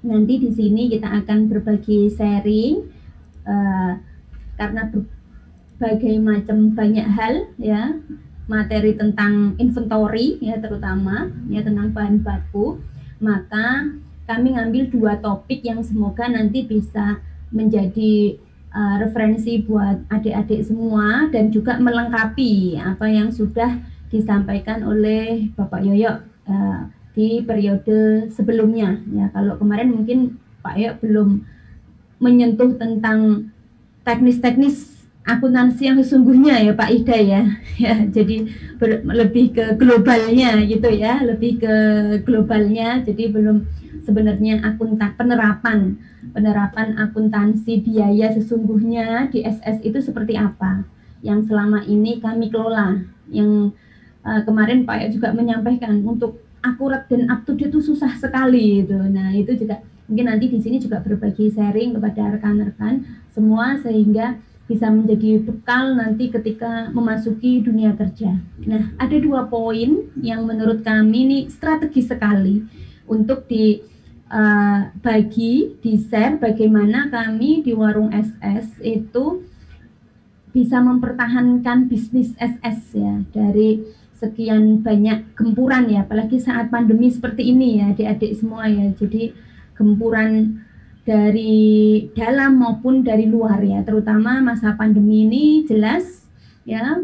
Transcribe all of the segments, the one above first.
nanti di sini kita akan berbagi sharing karena berbagai macam banyak hal ya, materi tentang inventory ya, terutama ya tentang bahan baku. Maka kami ngambil 2 topik yang semoga nanti bisa menjadi referensi buat adik-adik semua dan juga melengkapi apa yang sudah disampaikan oleh Bapak Yoyo di periode sebelumnya ya. Kalau kemarin mungkin Pak Yoyo belum menyentuh tentang teknis-teknis akuntansi yang sesungguhnya ya Pak Ida ya. Ya, jadi lebih ke globalnya gitu ya, lebih ke globalnya. Jadi belum sebenarnya penerapan akuntansi biaya sesungguhnya di SS itu seperti apa yang selama ini kami kelola. Yang kemarin Pak juga menyampaikan untuk akurat dan up to date itu susah sekali itu. Nah, itu juga mungkin nanti di sini juga berbagi sharing kepada rekan-rekan semua sehingga bisa menjadi bekal nanti ketika memasuki dunia kerja. Nah, ada 2 poin yang menurut kami ini strategis sekali untuk di-share bagaimana kami di Warung SS itu bisa mempertahankan bisnis SS ya dari sekian banyak gempuran ya, apalagi saat pandemi seperti ini ya adik-adik semua ya. Jadi gempuran dari dalam maupun dari luar ya, terutama masa pandemi ini jelas ya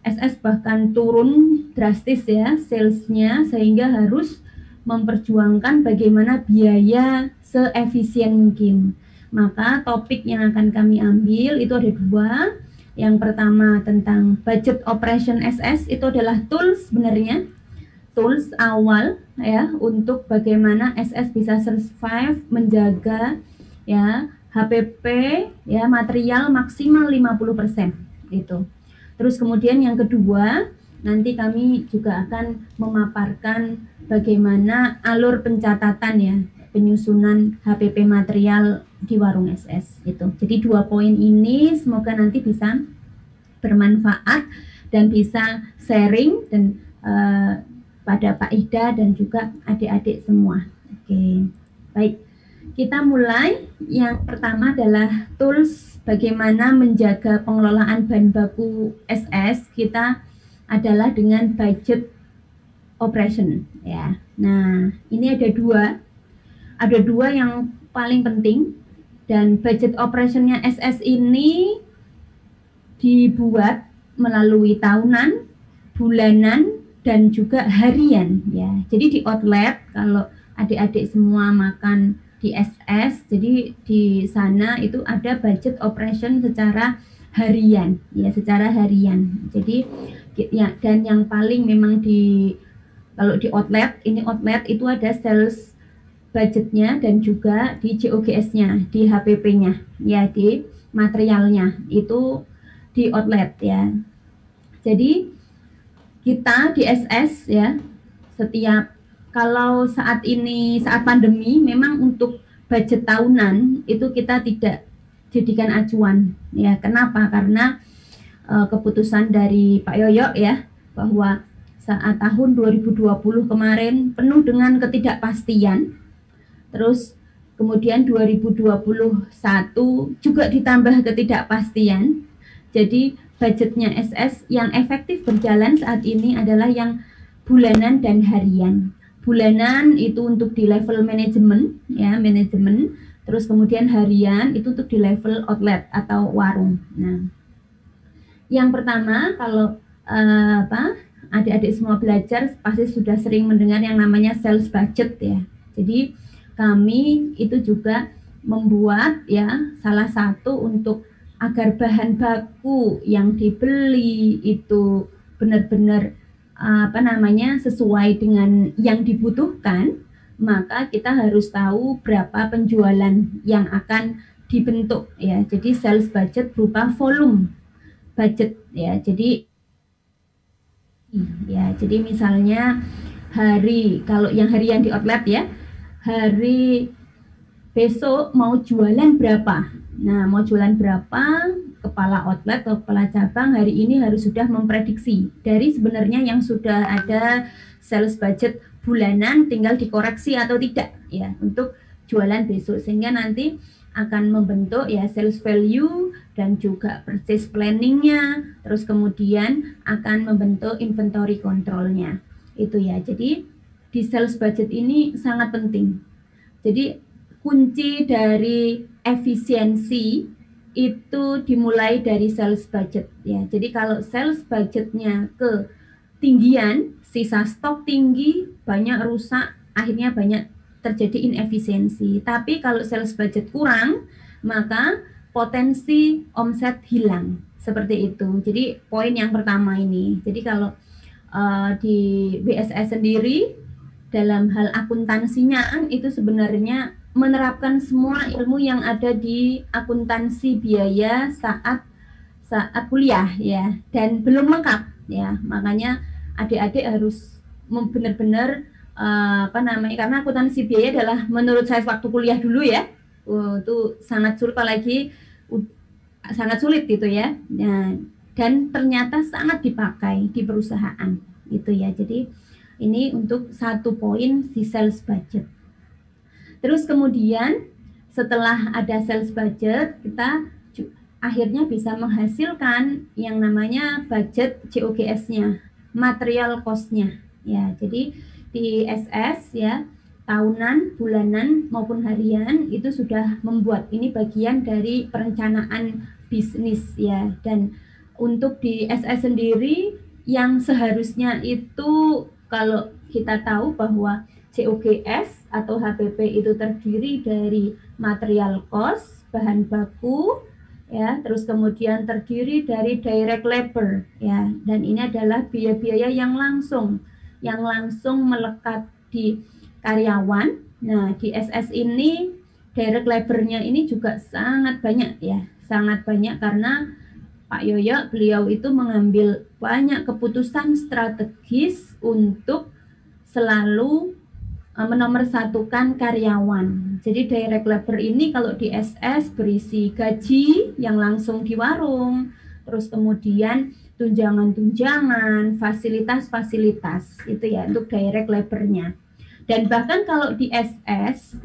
SS bahkan turun drastis ya salesnya, sehingga harus memperjuangkan bagaimana biaya seefisien mungkin. Maka topik yang akan kami ambil itu ada 2. Yang pertama tentang budget operation SS, itu adalah tools sebenarnya, tools awal ya untuk bagaimana SS bisa survive menjaga ya HPP ya material maksimal 50% itu. Terus kemudian yang kedua, nanti kami juga akan memaparkan bagaimana alur pencatatan ya, penyusunan HPP material di Warung SS itu. Jadi 2 poin ini semoga nanti bisa bermanfaat dan bisa sharing dan pada Pak Ida dan juga adik-adik semua. Oke, baik. Kita mulai. Yang pertama adalah tools bagaimana menjaga pengelolaan bahan baku SS kita adalah dengan budget operation ya. Nah, ini ada 2 yang paling penting, dan budget operationnya SS ini dibuat melalui tahunan, bulanan, dan juga harian ya. Jadi di outlet kalau adik-adik semua makan di SS, jadi di sana itu ada budget operation secara harian ya, secara harian. Jadi ya, dan yang paling memang kalau di outlet itu ada sales budgetnya dan juga di JOGS-nya, di HPP-nya ya, di materialnya itu di outlet ya. Jadi kita di SS ya, setiap kalau saat pandemi memang untuk budget tahunan itu kita tidak jadikan acuan ya. Kenapa? Karena keputusan dari Pak Yoyo ya, bahwa saat tahun 2020 kemarin penuh dengan ketidakpastian. Terus kemudian 2021 juga ditambah ketidakpastian. Jadi budgetnya SS yang efektif berjalan saat ini adalah yang bulanan dan harian. Bulanan itu untuk di level manajemen ya, manajemen. Terus kemudian harian itu untuk di level outlet atau warung. Nah, yang pertama kalau adik-adik semua belajar pasti sudah sering mendengar yang namanya sales budget ya. Jadi kami itu juga membuat ya salah satu untuk agar bahan baku yang dibeli itu benar-benar sesuai dengan yang dibutuhkan, maka kita harus tahu berapa penjualan yang akan dibentuk ya. Jadi sales budget berupa volume budget ya. Jadi misalnya kalau yang harian di outlet ya, hari besok mau jualan berapa. Nah, mau jualan berapa, kepala outlet atau kepala cabang hari ini harus sudah memprediksi dari sebenarnya yang sudah ada sales budget bulanan, tinggal dikoreksi atau tidak ya untuk jualan besok, sehingga nanti akan membentuk ya sales value dan juga purchase planningnya, terus kemudian akan membentuk inventory controlnya itu ya. Jadi di sales budget ini sangat penting. Jadi kunci dari efisiensi itu dimulai dari sales budget ya. Jadi kalau sales budgetnya ketinggian, sisa stok tinggi, banyak rusak, akhirnya banyak terjadi inefisiensi. Tapi kalau sales budget kurang, maka potensi omset hilang. Seperti itu. Jadi poin yang pertama ini. Jadi kalau di BSS sendiri dalam hal akuntansinya itu sebenarnya menerapkan semua ilmu yang ada di akuntansi biaya saat kuliah ya, dan belum lengkap ya. Makanya adik-adik harus benar-benar karena akuntansi biaya adalah menurut saya waktu kuliah dulu ya, itu sangat sulit, apalagi sangat sulit gitu ya. Nah, dan ternyata sangat dipakai di perusahaan itu ya. Jadi ini untuk satu poin di sales budget. Terus kemudian setelah ada sales budget, kita akhirnya bisa menghasilkan yang namanya budget COGS-nya, material cost-nya ya. Jadi di SS ya, tahunan, bulanan maupun harian itu sudah membuat, ini bagian dari perencanaan bisnis ya. Dan untuk di SS sendiri yang seharusnya itu, kalau kita tahu bahwa COGS atau HPP itu terdiri dari material cost, bahan baku ya, terus kemudian terdiri dari direct labor ya, dan ini adalah biaya-biaya yang langsung melekat di karyawan. Nah, di SS ini direct labornya ini juga sangat banyak ya, sangat banyak, karena Pak Yoyo beliau itu mengambil banyak keputusan strategis untuk selalu menomorsatukan karyawan. Jadi direct labor ini kalau di SS berisi gaji yang langsung di warung, terus kemudian tunjangan-tunjangan, fasilitas-fasilitas itu ya untuk direct labornya. Dan bahkan kalau di SS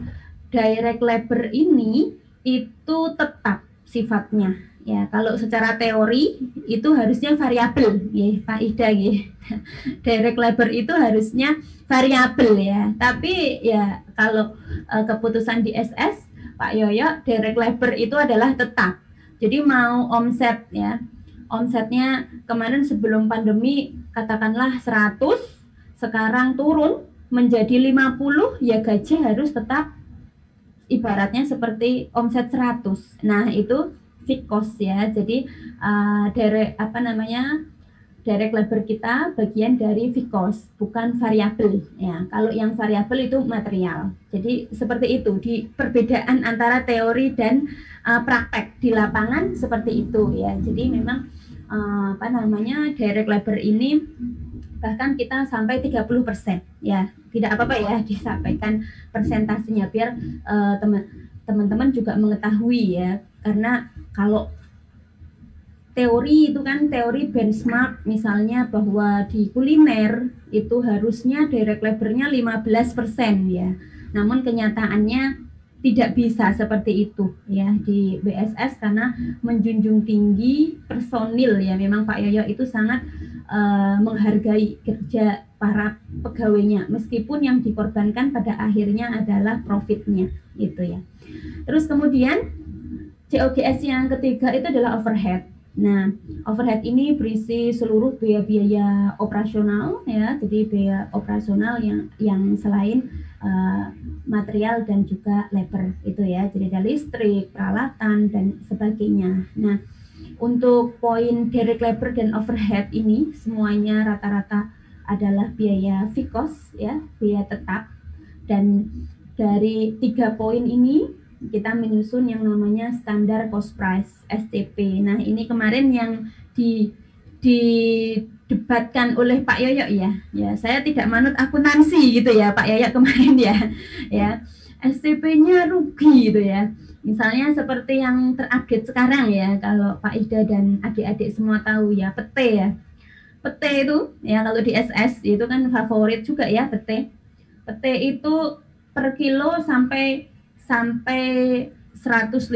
direct labor ini itu tetap sifatnya ya. Kalau secara teori itu harusnya variabel ya Pak Ida ya. Direct labor itu harusnya variabel ya. Tapi ya kalau keputusan di SS Pak Yoyo, direct labor itu adalah tetap. Jadi mau omset ya, omsetnya kemarin sebelum pandemi katakanlah 100, sekarang turun menjadi 50, ya gaji harus tetap ibaratnya seperti omset 100. Nah, itu fixed cost ya. Jadi direct labor kita bagian dari fixed cost, bukan variabel ya. Kalau yang variabel itu material. Jadi seperti itu, di perbedaan antara teori dan praktek di lapangan seperti itu ya. Jadi memang direct labor ini bahkan kita sampai 30% ya. Tidak apa-apa ya disampaikan persentasenya biar teman-teman juga mengetahui ya. Karena kalau teori itu kan teori benchmark, misalnya bahwa di kuliner itu harusnya direct labornya 15% ya. Namun kenyataannya tidak bisa seperti itu ya di BSS, karena menjunjung tinggi personil ya. Memang Pak Yoyo itu sangat menghargai kerja para pegawainya, meskipun yang dikorbankan pada akhirnya adalah profitnya itu ya. Terus kemudian COGS yang ketiga itu adalah overhead. Nah, overhead ini berisi seluruh biaya-biaya operasional ya, jadi biaya operasional yang selain material dan juga labor itu ya, jadi ada listrik, peralatan dan sebagainya. Nah, untuk poin direct labor dan overhead ini semuanya rata-rata adalah biaya fixed cost ya, biaya tetap. Dan dari 3 poin ini kita menyusun yang namanya standar cost price STP. Nah, ini kemarin yang didebatkan oleh Pak Yoyo ya. Ya, saya tidak manut akuntansi gitu ya Pak Yoyo kemarin ya. Ya, STP-nya rugi gitu ya. Misalnya seperti yang terupdate sekarang ya, kalau Pak Ida dan adik-adik semua tahu ya, pete ya. Pete itu ya kalau di SS itu kan favorit juga ya pete. Pete itu per kilo sampai sampai 150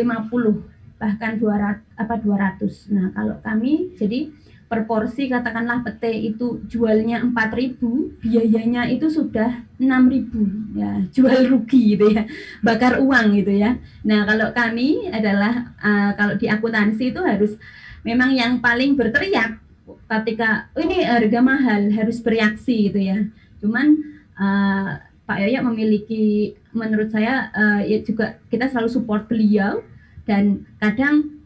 bahkan 200. Nah, kalau kami jadi per porsi katakanlah pete itu jualnya 4.000, biayanya itu sudah 6.000 ya, jual rugi gitu ya, bakar uang gitu ya. Nah, kalau kami adalah kalau di akuntansi itu harus memang yang paling berteriak ketika ini harga mahal, harus bereaksi gitu ya. Cuman Pak Yoyo memiliki, menurut saya ya juga kita selalu support beliau, dan kadang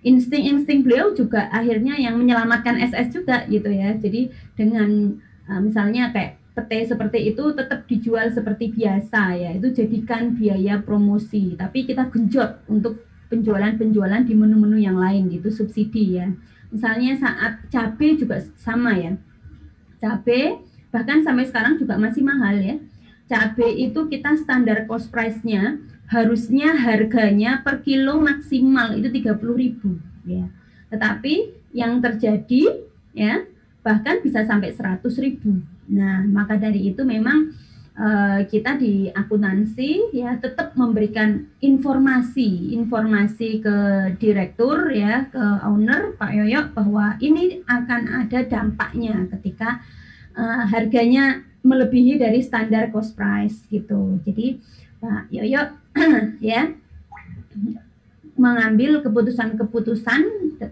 insting-insting beliau juga akhirnya yang menyelamatkan SS juga gitu ya. Jadi dengan misalnya kayak pete seperti itu tetap dijual seperti biasa ya, itu jadikan biaya promosi, tapi kita genjot untuk penjualan-penjualan di menu-menu yang lain gitu, subsidi ya. Misalnya saat cabai juga sama ya, cabai bahkan sampai sekarang juga masih mahal ya. Cabai itu kita standar cost price-nya harusnya harganya per kilo maksimal itu 30.000 ya. Tetapi yang terjadi ya bahkan bisa sampai 100.000. Nah, maka dari itu memang kita di akuntansi ya tetap memberikan informasi ke direktur ya, ke owner Pak Yoyo, bahwa ini akan ada dampaknya ketika harganya melebihi dari standar cost price gitu. Jadi Pak Yoyo ya mengambil keputusan-keputusan,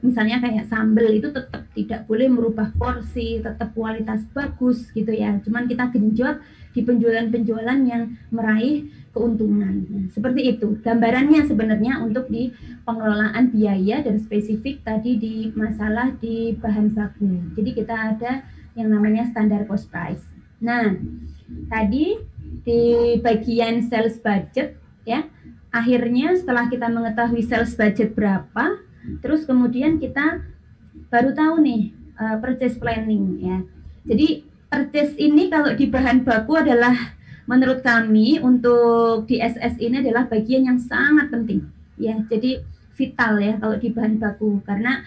misalnya kayak sambal itu tetap tidak boleh merubah porsi, tetap kualitas bagus gitu ya. Cuman kita genjot di penjualan-penjualan yang meraih keuntungan. Nah, seperti itu gambarannya sebenarnya untuk di pengelolaan biaya, dan spesifik tadi di masalah di bahan baku. Jadi kita ada yang namanya standar cost price. Nah, tadi di bagian sales budget ya, akhirnya setelah kita mengetahui sales budget berapa, terus kemudian kita baru tahu nih purchase planning ya. Jadi purchase ini kalau di bahan baku adalah menurut kami untuk di SS ini adalah bagian yang sangat penting ya. Jadi vital ya kalau di bahan baku, karena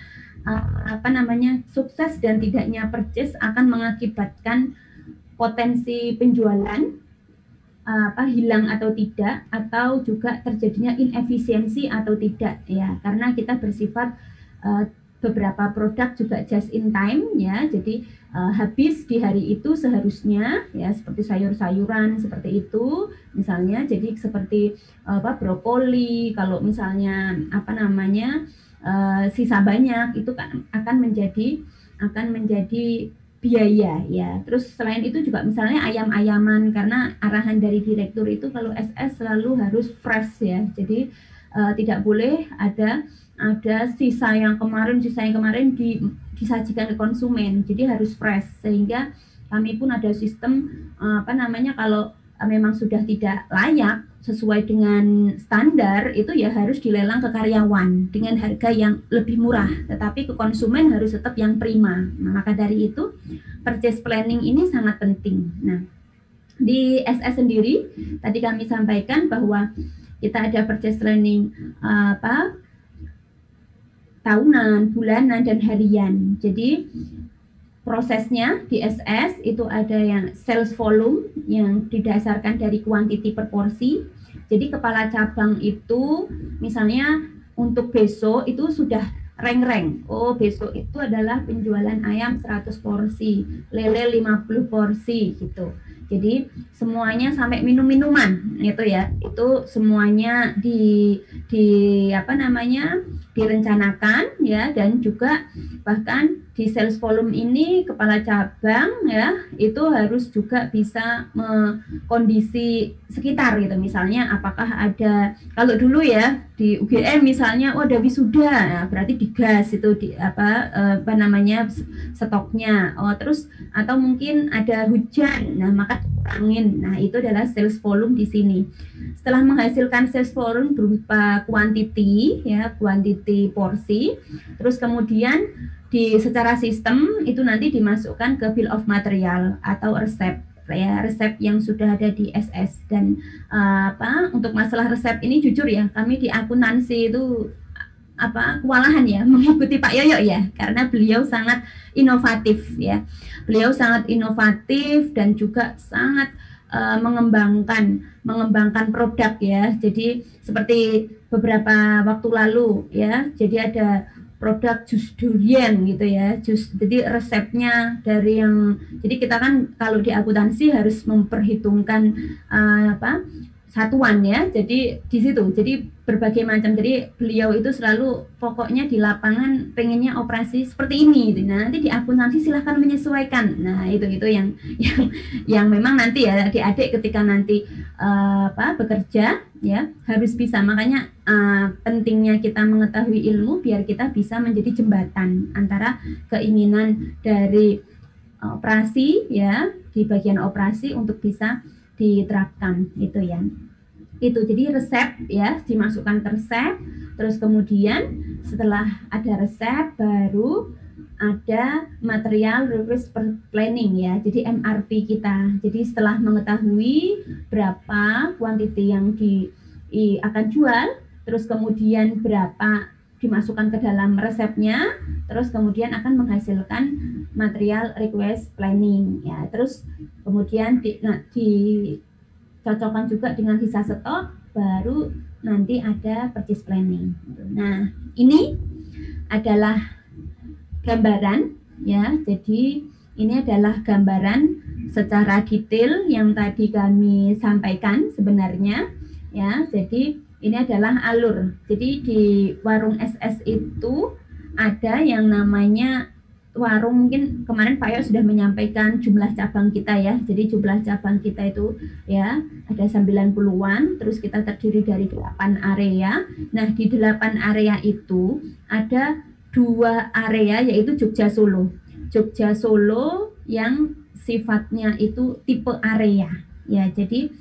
sukses dan tidaknya purchase akan mengakibatkan potensi penjualan hilang atau tidak, atau juga terjadinya inefisiensi atau tidak ya, karena kita bersifat beberapa produk juga just in time ya. Jadi habis di hari itu seharusnya ya, seperti sayur-sayuran seperti itu misalnya. Jadi seperti brokoli, kalau misalnya sisa banyak itu kan akan menjadi biaya ya. Terus selain itu juga misalnya ayam-ayaman, karena arahan dari direktur itu kalau SS selalu harus fresh ya. Jadi tidak boleh ada sisa yang kemarin disajikan ke konsumen. Jadi harus fresh, sehingga kami pun ada sistem kalau memang sudah tidak layak sesuai dengan standar itu ya harus dilelang ke karyawan dengan harga yang lebih murah, tetapi ke konsumen harus tetap yang prima. Nah, maka dari itu purchase planning ini sangat penting. Nah, di SS sendiri tadi kami sampaikan bahwa kita ada purchase planning tahunan, bulanan, dan harian. Jadi prosesnya di SS itu ada yang sales volume yang didasarkan dari quantity per porsi. Jadi kepala cabang itu misalnya untuk besok itu sudah reng-reng. Oh, besok itu adalah penjualan ayam 100 porsi, lele 50 porsi gitu. Jadi semuanya sampai minum-minuman itu ya, itu semuanya direncanakan ya, dan juga bahkan di sales volume ini kepala cabang ya itu harus juga bisa kondisi sekitar gitu. Misalnya apakah ada, kalau dulu ya di UGM misalnya ada wisuda, nah, berarti digas itu stoknya. Terus atau mungkin ada hujan, nah maka kurangin. Nah, itu adalah sales volume di sini. Setelah menghasilkan sales volume berupa quantity ya, quantity porsi, terus kemudian secara sistem itu nanti dimasukkan ke bill of material atau resep ya, resep yang sudah ada di SS. Dan untuk masalah resep ini jujur ya, kami di akuntansi itu kewalahan ya mengikuti Pak Yoyo ya, karena beliau sangat inovatif ya. Beliau sangat inovatif dan juga sangat mengembangkan produk ya. Jadi seperti beberapa waktu lalu ya, jadi ada produk jus durian gitu ya, jadi resepnya dari yang, jadi kita kan kalau di akuntansi harus memperhitungkan satuan ya, jadi di situ jadi berbagai macam, jadi beliau itu selalu pokoknya di lapangan pengennya operasi seperti ini gitu. Nah nanti di akuntansi silahkan menyesuaikan. Nah itu yang memang nanti ya adik-adik ketika nanti bekerja ya harus bisa, makanya pentingnya kita mengetahui ilmu biar kita bisa menjadi jembatan antara keinginan dari operasi ya di bagian operasi untuk bisa diterapkan itu ya. Itu jadi resep ya dimasukkan ke resep, terus kemudian setelah ada resep baru ada material request planning ya, jadi MRP kita. Jadi setelah mengetahui berapa quantity yang akan jual, terus kemudian berapa dimasukkan ke dalam resepnya, terus kemudian akan menghasilkan material request planning ya. Terus kemudian dicocokkan juga dengan sisa stok, baru nanti ada purchase planning. Nah ini adalah gambaran ya, jadi ini adalah gambaran secara detail yang tadi kami sampaikan sebenarnya ya. Jadi ini adalah alur. Jadi di warung SS itu ada yang namanya warung, mungkin kemarin Pak Yo sudah menyampaikan jumlah cabang kita ya. Jadi jumlah cabang kita itu ya ada 90-an, terus kita terdiri dari 8 area. Nah di 8 area itu ada 2 area yaitu Jogja Solo. Jogja Solo yang sifatnya itu tipe area ya. Jadi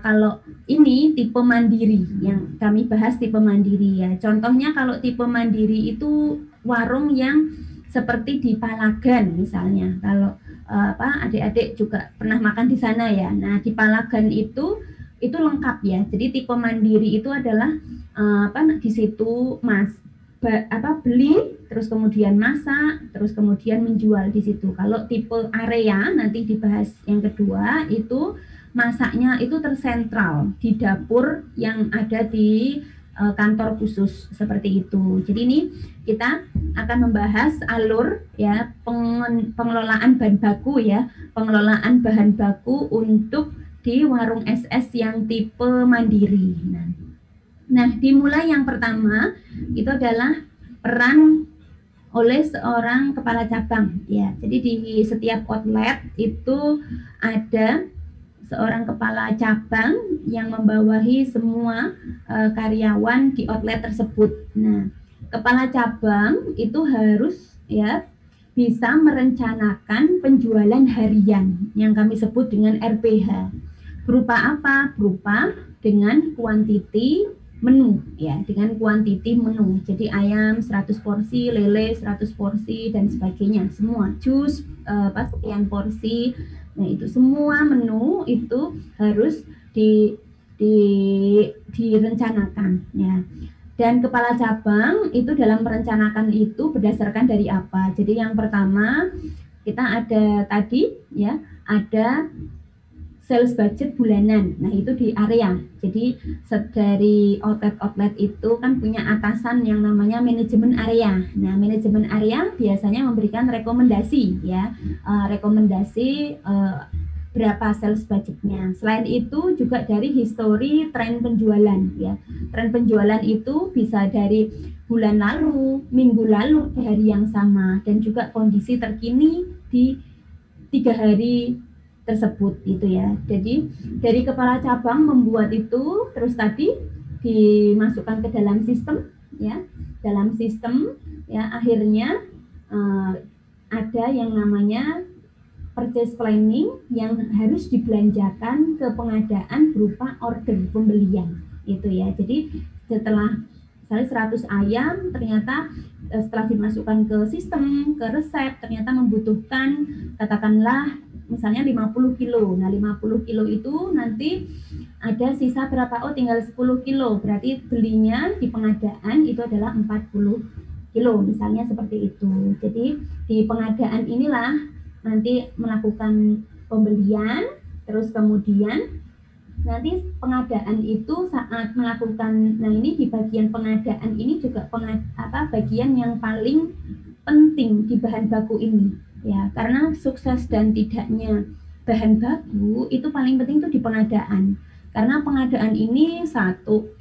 kalau ini tipe mandiri, yang kami bahas tipe mandiri ya. Contohnya kalau tipe mandiri itu warung yang seperti di Palagan misalnya. Kalau adik-adik juga pernah makan di sana ya. Nah di Palagan itu lengkap ya. Jadi tipe mandiri itu adalah di situ beli, terus kemudian masak, terus kemudian menjual di situ. Kalau tipe area nanti dibahas yang kedua, itu masaknya itu tersentral di dapur yang ada di kantor khusus seperti itu. Jadi ini kita akan membahas alur ya pengelolaan bahan baku ya, pengelolaan bahan baku untuk di warung SS yang tipe mandiri. Nah, dimulai yang pertama itu adalah peran oleh seorang kepala cabang ya. Jadi di setiap outlet itu ada seorang kepala cabang yang membawahi semua karyawan di outlet tersebut. Nah, kepala cabang itu harus ya bisa merencanakan penjualan harian yang kami sebut dengan RPH. Berupa apa? Berupa dengan kuantiti menu ya, dengan kuantiti menu. Jadi ayam 100 porsi, lele 100 porsi dan sebagainya, semua jus sekian porsi. Nah itu semua menu itu harus direncanakan ya. Dan kepala cabang itu dalam merencanakan itu berdasarkan dari apa? Jadi yang pertama kita ada tadi ya, ada sales budget bulanan. Nah itu di area. Jadi dari outlet itu kan punya atasan yang namanya manajemen area. Nah manajemen area biasanya memberikan rekomendasi ya, rekomendasi berapa sales budgetnya. Selain itu juga dari histori tren penjualan ya. Tren penjualan itu bisa dari bulan lalu, minggu lalu, di hari yang sama, dan juga kondisi terkini di 3 hari tersebut itu ya. Jadi dari kepala cabang membuat itu, terus tadi dimasukkan ke dalam sistem ya, dalam sistem ya, akhirnya ada yang namanya purchase planning yang harus dibelanjakan ke pengadaan berupa order pembelian itu ya. Jadi setelah misalnya 100 ayam, ternyata setelah dimasukkan ke sistem, ke resep, ternyata membutuhkan katakanlah misalnya 50 kilo. Nah 50 kilo itu nanti ada sisa berapa? Oh tinggal 10 kilo, berarti belinya di pengadaan itu adalah 40 kilo misalnya seperti itu. Jadi di pengadaan inilah nanti melakukan pembelian, Terus kemudian nanti pengadaan itu saat melakukan, nah ini di bagian pengadaan ini juga bagian yang paling penting di bahan baku ini ya, karena sukses dan tidaknya bahan baku itu paling penting itu di pengadaan, karena pengadaan ini satu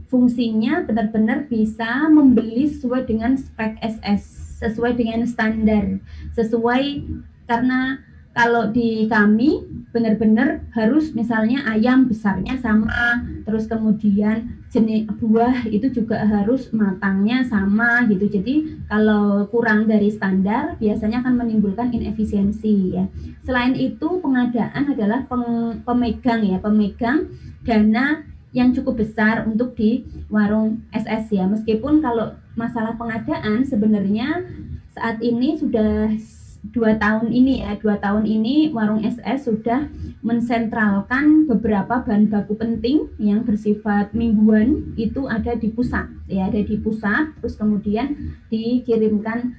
fungsinya benar-benar bisa membeli sesuai dengan spek SS, sesuai dengan standar, sesuai, karena kalau di kami benar-benar harus misalnya ayam besarnya sama, terus kemudian jenis buah itu juga harus matangnya sama gitu. Jadi kalau kurang dari standar biasanya akan menimbulkan inefisiensi ya. Selain itu pengadaan adalah pemegang dana yang cukup besar untuk di warung SS ya. Meskipun kalau masalah pengadaan sebenarnya saat ini sudah 2 tahun ini warung SS sudah mensentralkan beberapa bahan baku penting yang bersifat mingguan itu ada di pusat ya, terus kemudian dikirimkan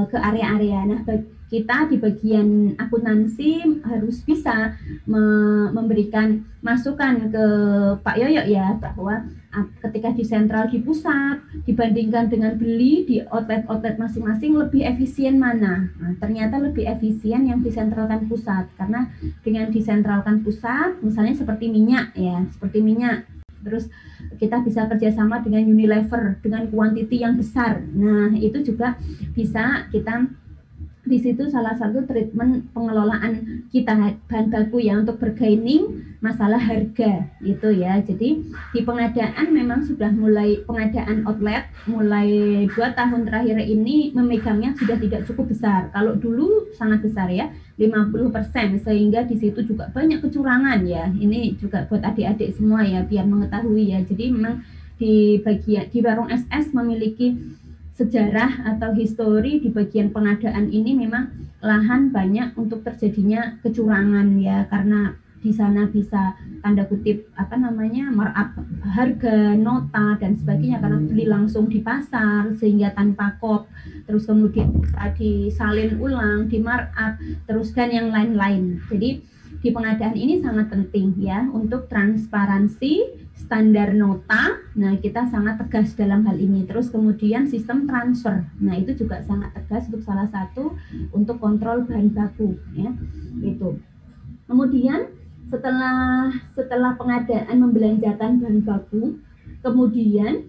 ke area-area. Nah, kita di bagian akuntansi harus bisa memberikan masukan ke Pak Yoyo ya, bahwa ketika di sentral di pusat dibandingkan dengan beli di outlet-outlet masing-masing lebih efisien mana. Nah, ternyata lebih efisien yang disentralkan pusat, karena dengan disentralkan pusat misalnya seperti minyak, terus kita bisa kerjasama dengan Unilever dengan kuantiti yang besar. Nah, itu juga bisa kita di situ salah satu treatment pengelolaan kita bahan baku ya untuk bargaining masalah harga itu ya. Jadi di pengadaan memang sudah mulai, pengadaan outlet mulai 2 tahun terakhir ini memegangnya sudah tidak cukup besar. Kalau dulu sangat besar ya, 50%, sehingga di situ juga banyak kecurangan ya. Ini juga buat adik-adik semua ya biar mengetahui ya. Jadi memang di bagian di warung SS memiliki sejarah atau histori di bagian pengadaan ini, memang lahan banyak untuk terjadinya kecurangan ya, karena di sana bisa tanda kutip markup harga, nota dan sebagainya, karena beli langsung di pasar sehingga tanpa kop, terus kemudian bisa disalin ulang, di markup, terus dan yang lain-lain. Jadi di pengadaan ini sangat penting ya untuk transparansi standar nota. Nah, kita sangat tegas dalam hal ini. Terus kemudian sistem transfer. Nah, itu juga sangat tegas untuk salah satu untuk kontrol bahan baku ya. Itu. Kemudian setelah pengadaan membelanjakan bahan baku, kemudian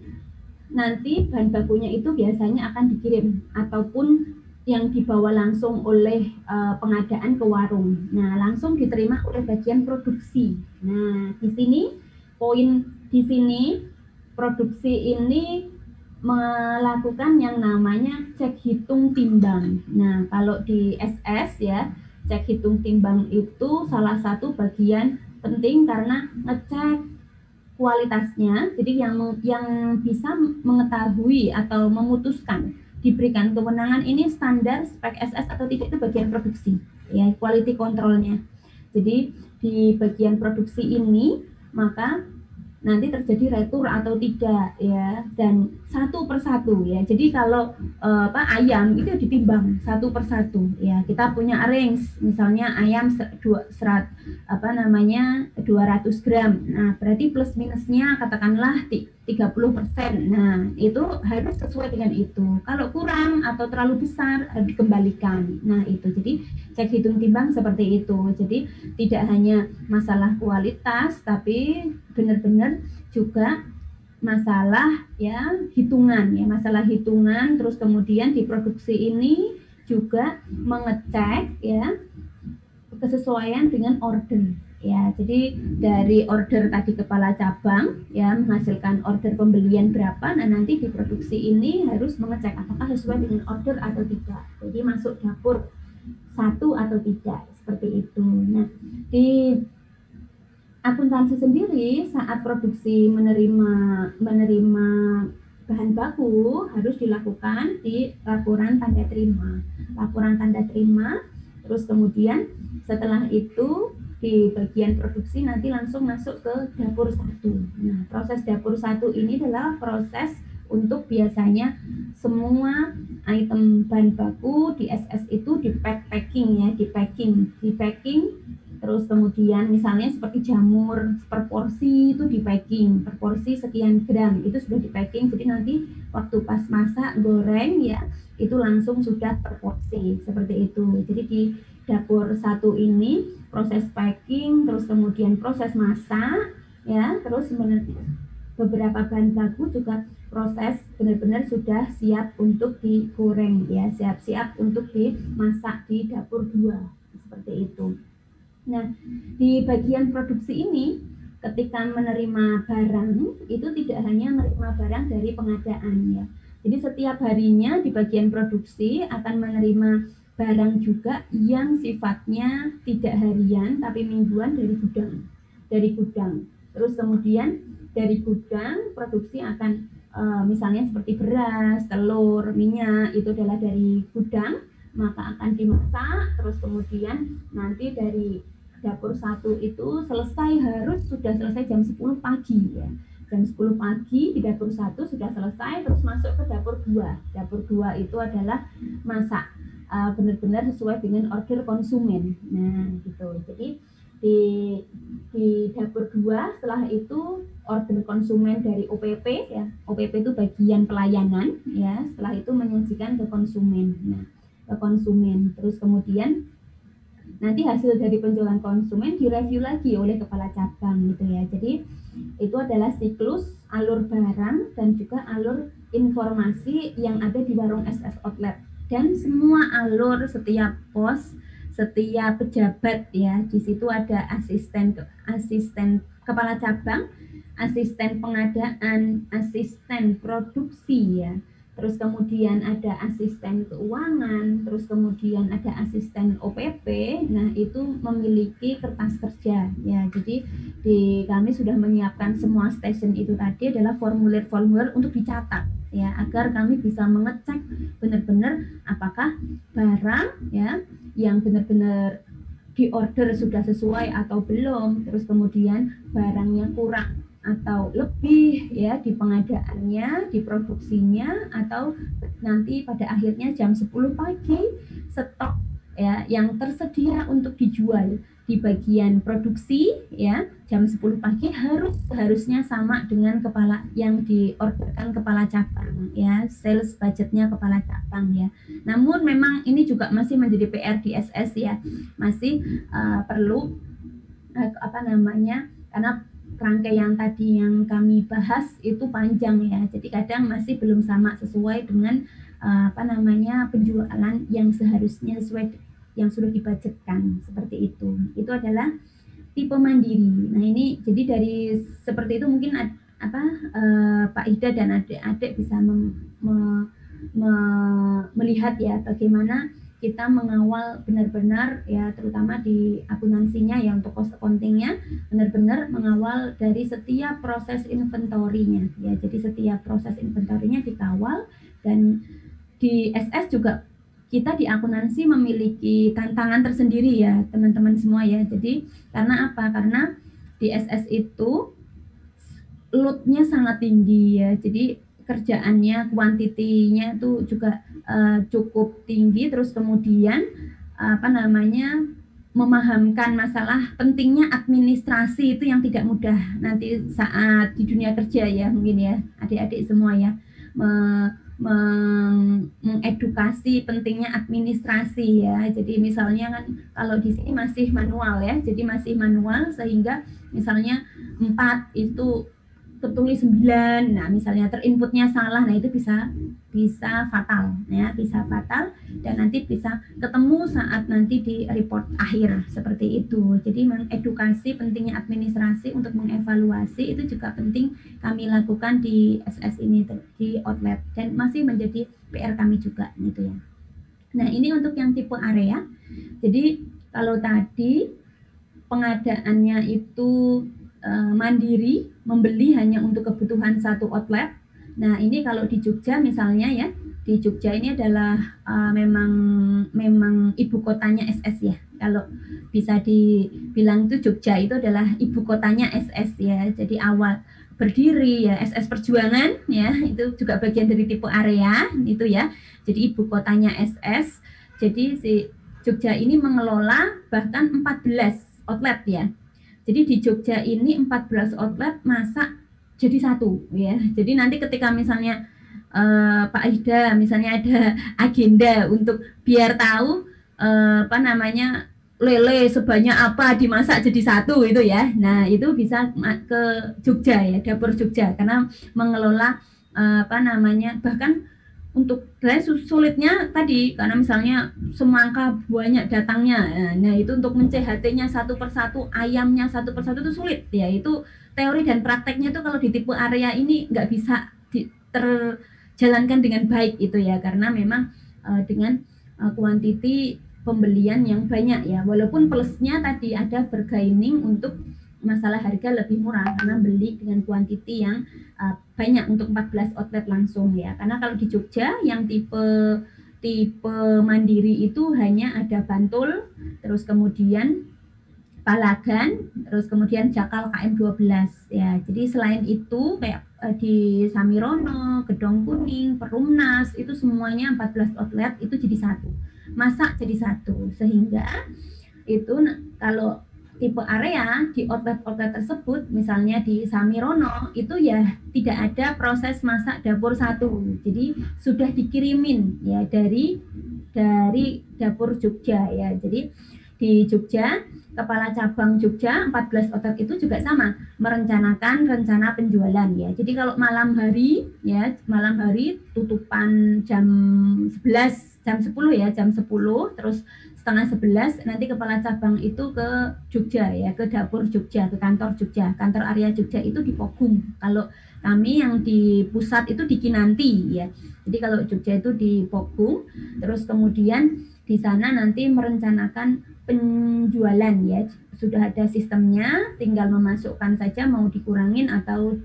nanti bahan bakunya itu biasanya akan dikirim ataupun yang dibawa langsung oleh pengadaan ke warung. Nah, langsung diterima oleh bagian produksi. Nah, di sini produksi ini melakukan yang namanya cek hitung timbang. Nah, kalau di SS ya, cek hitung timbang itu salah satu bagian penting karena ngecek kualitasnya. Jadi yang bisa mengetahui atau memutuskan diberikan kewenangan ini standar spek SS atau tidak itu bagian produksi ya, quality controlnya. Jadi di bagian produksi ini maka nanti terjadi retur atau tidak ya, dan satu persatu ya. Jadi kalau ayam itu ditimbang satu persatu ya. Kita punya range misalnya ayam 200 gram. Nah, berarti plus minusnya katakanlah 30%. Nah, itu harus sesuai dengan itu. Kalau kurang atau terlalu besar harus dikembalikan. Nah, itu. Jadi cek hitung timbang seperti itu. Jadi tidak hanya masalah kualitas tapi benar-benar juga masalah ya hitungan ya, masalah hitungan. Terus kemudian di produksi ini juga mengecek ya kesesuaian dengan order ya. Jadi dari order tadi kepala cabang ya menghasilkan order pembelian berapa, nah nanti di produksi ini harus mengecek apakah sesuai dengan order atau tidak. Jadi masuk dapur satu atau tidak, seperti itu. Nah, di akuntansi sendiri saat produksi menerima bahan baku harus dilakukan di laporan tanda terima. Terus kemudian setelah itu di bagian produksi nanti langsung masuk ke dapur 1. Nah, proses dapur 1 ini adalah proses untuk biasanya semua item bahan baku di SS itu di packing Terus kemudian misalnya seperti jamur per porsi itu di packing, per porsi sekian gram itu sudah di packing, jadi nanti waktu pas masak goreng ya itu langsung sudah per porsi seperti itu. Jadi di dapur satu ini proses packing, terus kemudian proses masak ya, terus beberapa bahan baku juga proses benar-benar sudah siap untuk digoreng ya, siap-siap untuk dimasak di dapur 2 seperti itu. Nah, di bagian produksi ini ketika menerima barang itu tidak hanya menerima barang dari pengadaan ya. Jadi setiap harinya di bagian produksi akan menerima barang juga yang sifatnya tidak harian tapi mingguan dari gudang. Dari gudang. Terus kemudian dari gudang produksi akan misalnya seperti beras, telur, minyak itu adalah dari gudang, maka akan dimasak, terus kemudian nanti dari dapur 1 itu harus sudah selesai jam 10 pagi ya. Jam 10 pagi di dapur 1 sudah selesai, terus masuk ke dapur 2. Dapur 2 itu adalah masak benar-benar sesuai dengan order konsumen. Nah, gitu. Jadi di dapur 2 setelah itu order konsumen dari OPP ya. OPP itu bagian pelayanan ya. Setelah itu menyajikan ke konsumen. Nah, ke konsumen. Terus kemudian nanti hasil dari penjualan konsumen direview lagi oleh kepala cabang gitu ya. Jadi itu adalah siklus alur barang dan juga alur informasi yang ada di warung SS Outlet. Dan semua alur setiap pos, setiap pejabat ya, di situ ada asisten kepala cabang, asisten pengadaan, asisten produksi ya. Terus kemudian ada asisten keuangan, terus kemudian ada asisten OPP. Nah, itu memiliki kertas kerja ya. Jadi kami sudah menyiapkan semua stesen itu tadi adalah formulir-formulir untuk dicatat ya, agar kami bisa mengecek benar-benar apakah barang ya yang benar-benar diorder sudah sesuai atau belum, terus kemudian barangnya kurang atau lebih ya di pengadaannya, di produksinya, atau nanti pada akhirnya jam 10 pagi stok ya yang tersedia untuk dijual di bagian produksi ya jam 10 pagi harusnya sama dengan kepala yang diorderkan kepala cabang ya, sales budgetnya kepala cabang ya. Namun memang ini juga masih menjadi PR di SS ya, masih perlu karena rangkaian tadi yang kami bahas itu panjang ya, jadi kadang masih belum sama sesuai dengan penjualan yang seharusnya sesuai yang sudah dibudgetkan seperti itu. Itu adalah tipe mandiri. Nah ini jadi dari seperti itu mungkin Pak Ida dan adik-adik bisa melihat ya bagaimana kita mengawal benar-benar ya, terutama di akuntansinya ya, untuk cost accountingnya benar-benar mengawal dari setiap proses inventorinya ya. Jadi setiap proses inventorinya dikawal. Dan di SS juga kita di akuntansi memiliki tantangan tersendiri ya teman-teman semua ya. Jadi karena apa? Karena di SS itu loadnya sangat tinggi ya. Jadi kerjaannya, kuantitinya itu juga cukup tinggi. Terus kemudian memahamkan masalah pentingnya administrasi itu yang tidak mudah nanti saat di dunia kerja ya, mungkin ya adik-adik semua ya, mengedukasi pentingnya administrasi ya. Jadi misalnya kan kalau di sini masih manual ya, jadi masih manual sehingga misalnya 4 itu tertulis 9, nah misalnya terinputnya salah, nah itu bisa fatal ya, bisa fatal dan nanti bisa ketemu saat nanti di report akhir seperti itu. Jadi mengedukasi pentingnya administrasi untuk mengevaluasi itu juga penting kami lakukan di SS ini, di outlet, dan masih menjadi PR kami juga gitu ya. Nah ini untuk yang tipe area. Jadi kalau tadi pengadaannya itu mandiri, membeli hanya untuk kebutuhan satu outlet. Nah ini kalau di Jogja misalnya ya, di Jogja ini adalah memang ibu kotanya SS ya. Kalau bisa dibilang itu Jogja itu adalah ibu kotanya SS ya. Jadi awal berdiri ya SS Perjuangan ya, itu juga bagian dari tipe area itu ya. Jadi ibu kotanya SS. Jadi si Jogja ini mengelola bahkan 14 outlet ya. Jadi di Jogja ini 14 outlet masak jadi satu ya. Jadi nanti ketika misalnya Pak Ida misalnya ada agenda untuk biar tahu apa namanya lele sebanyak apa dimasak jadi satu itu ya. Nah, itu bisa ke Jogja ya, dapur Jogja karena mengelola apa namanya bahkan untuk sulitnya tadi karena misalnya semangka banyak datangnya. Nah, itu untuk men-CHT-nya satu persatu, ayamnya satu persatu itu sulit ya. Itu teori dan prakteknya itu kalau di tipe area ini nggak bisa terjalankan dengan baik itu ya karena memang dengan kuantiti pembelian yang banyak ya. Walaupun plusnya tadi ada bargaining untuk masalah harga lebih murah karena beli dengan kuantiti yang banyak untuk 14 outlet langsung ya. Karena kalau di Jogja yang tipe mandiri itu hanya ada Bantul, terus kemudian Palagan, terus kemudian Jakal KM12 ya. Jadi selain itu kayak di Samirono, Gedong Kuning, Perumnas itu semuanya 14 outlet itu jadi satu. Masak jadi satu sehingga itu kalau tipe area di outlet-outlet tersebut misalnya di Samirono itu ya tidak ada proses masak dapur satu, jadi sudah dikirimin ya dari dapur Jogja ya. Jadi di Jogja kepala cabang Jogja 14 outlet itu juga sama merencanakan rencana penjualan ya. Jadi kalau malam hari ya, malam hari tutupan jam 11 jam 10 ya, jam 10 terus setengah 11 nanti kepala cabang itu ke Jogja ya, ke dapur Jogja, ke kantor Jogja. Kantor area Jogja itu di Pogung. Kalau kami yang di pusat itu di Kinanti ya. Jadi kalau Jogja itu di Pogung, terus kemudian di sana nanti merencanakan penjualan ya. Sudah ada sistemnya, tinggal memasukkan saja mau dikurangin atau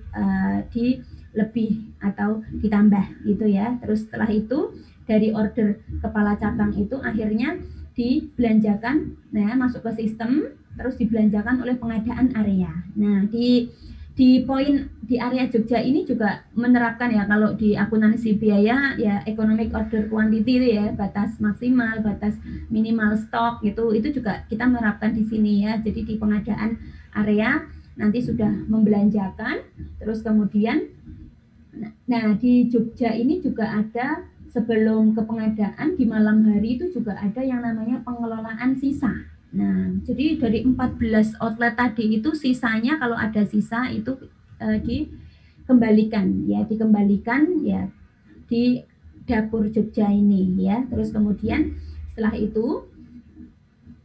di lebih atau ditambah gitu ya. Terus setelah itu dari order kepala cabang itu akhirnya dibelanjakan, nah masuk ke sistem, terus dibelanjakan oleh pengadaan area. Nah di poin di area Jogja ini juga menerapkan ya kalau di akuntansi biaya ya economic order quantity itu ya, batas maksimal, batas minimal stok gitu, itu juga kita menerapkan di sini ya. Jadi di pengadaan area nanti sudah membelanjakan, terus kemudian nah di Jogja ini juga ada sebelum ke pengadaan di malam hari itu juga ada yang namanya pengelolaan sisa. Nah, jadi dari 14 outlet tadi itu sisanya kalau ada sisa itu dikembalikan ya di dapur Jogja ini ya. Terus kemudian setelah itu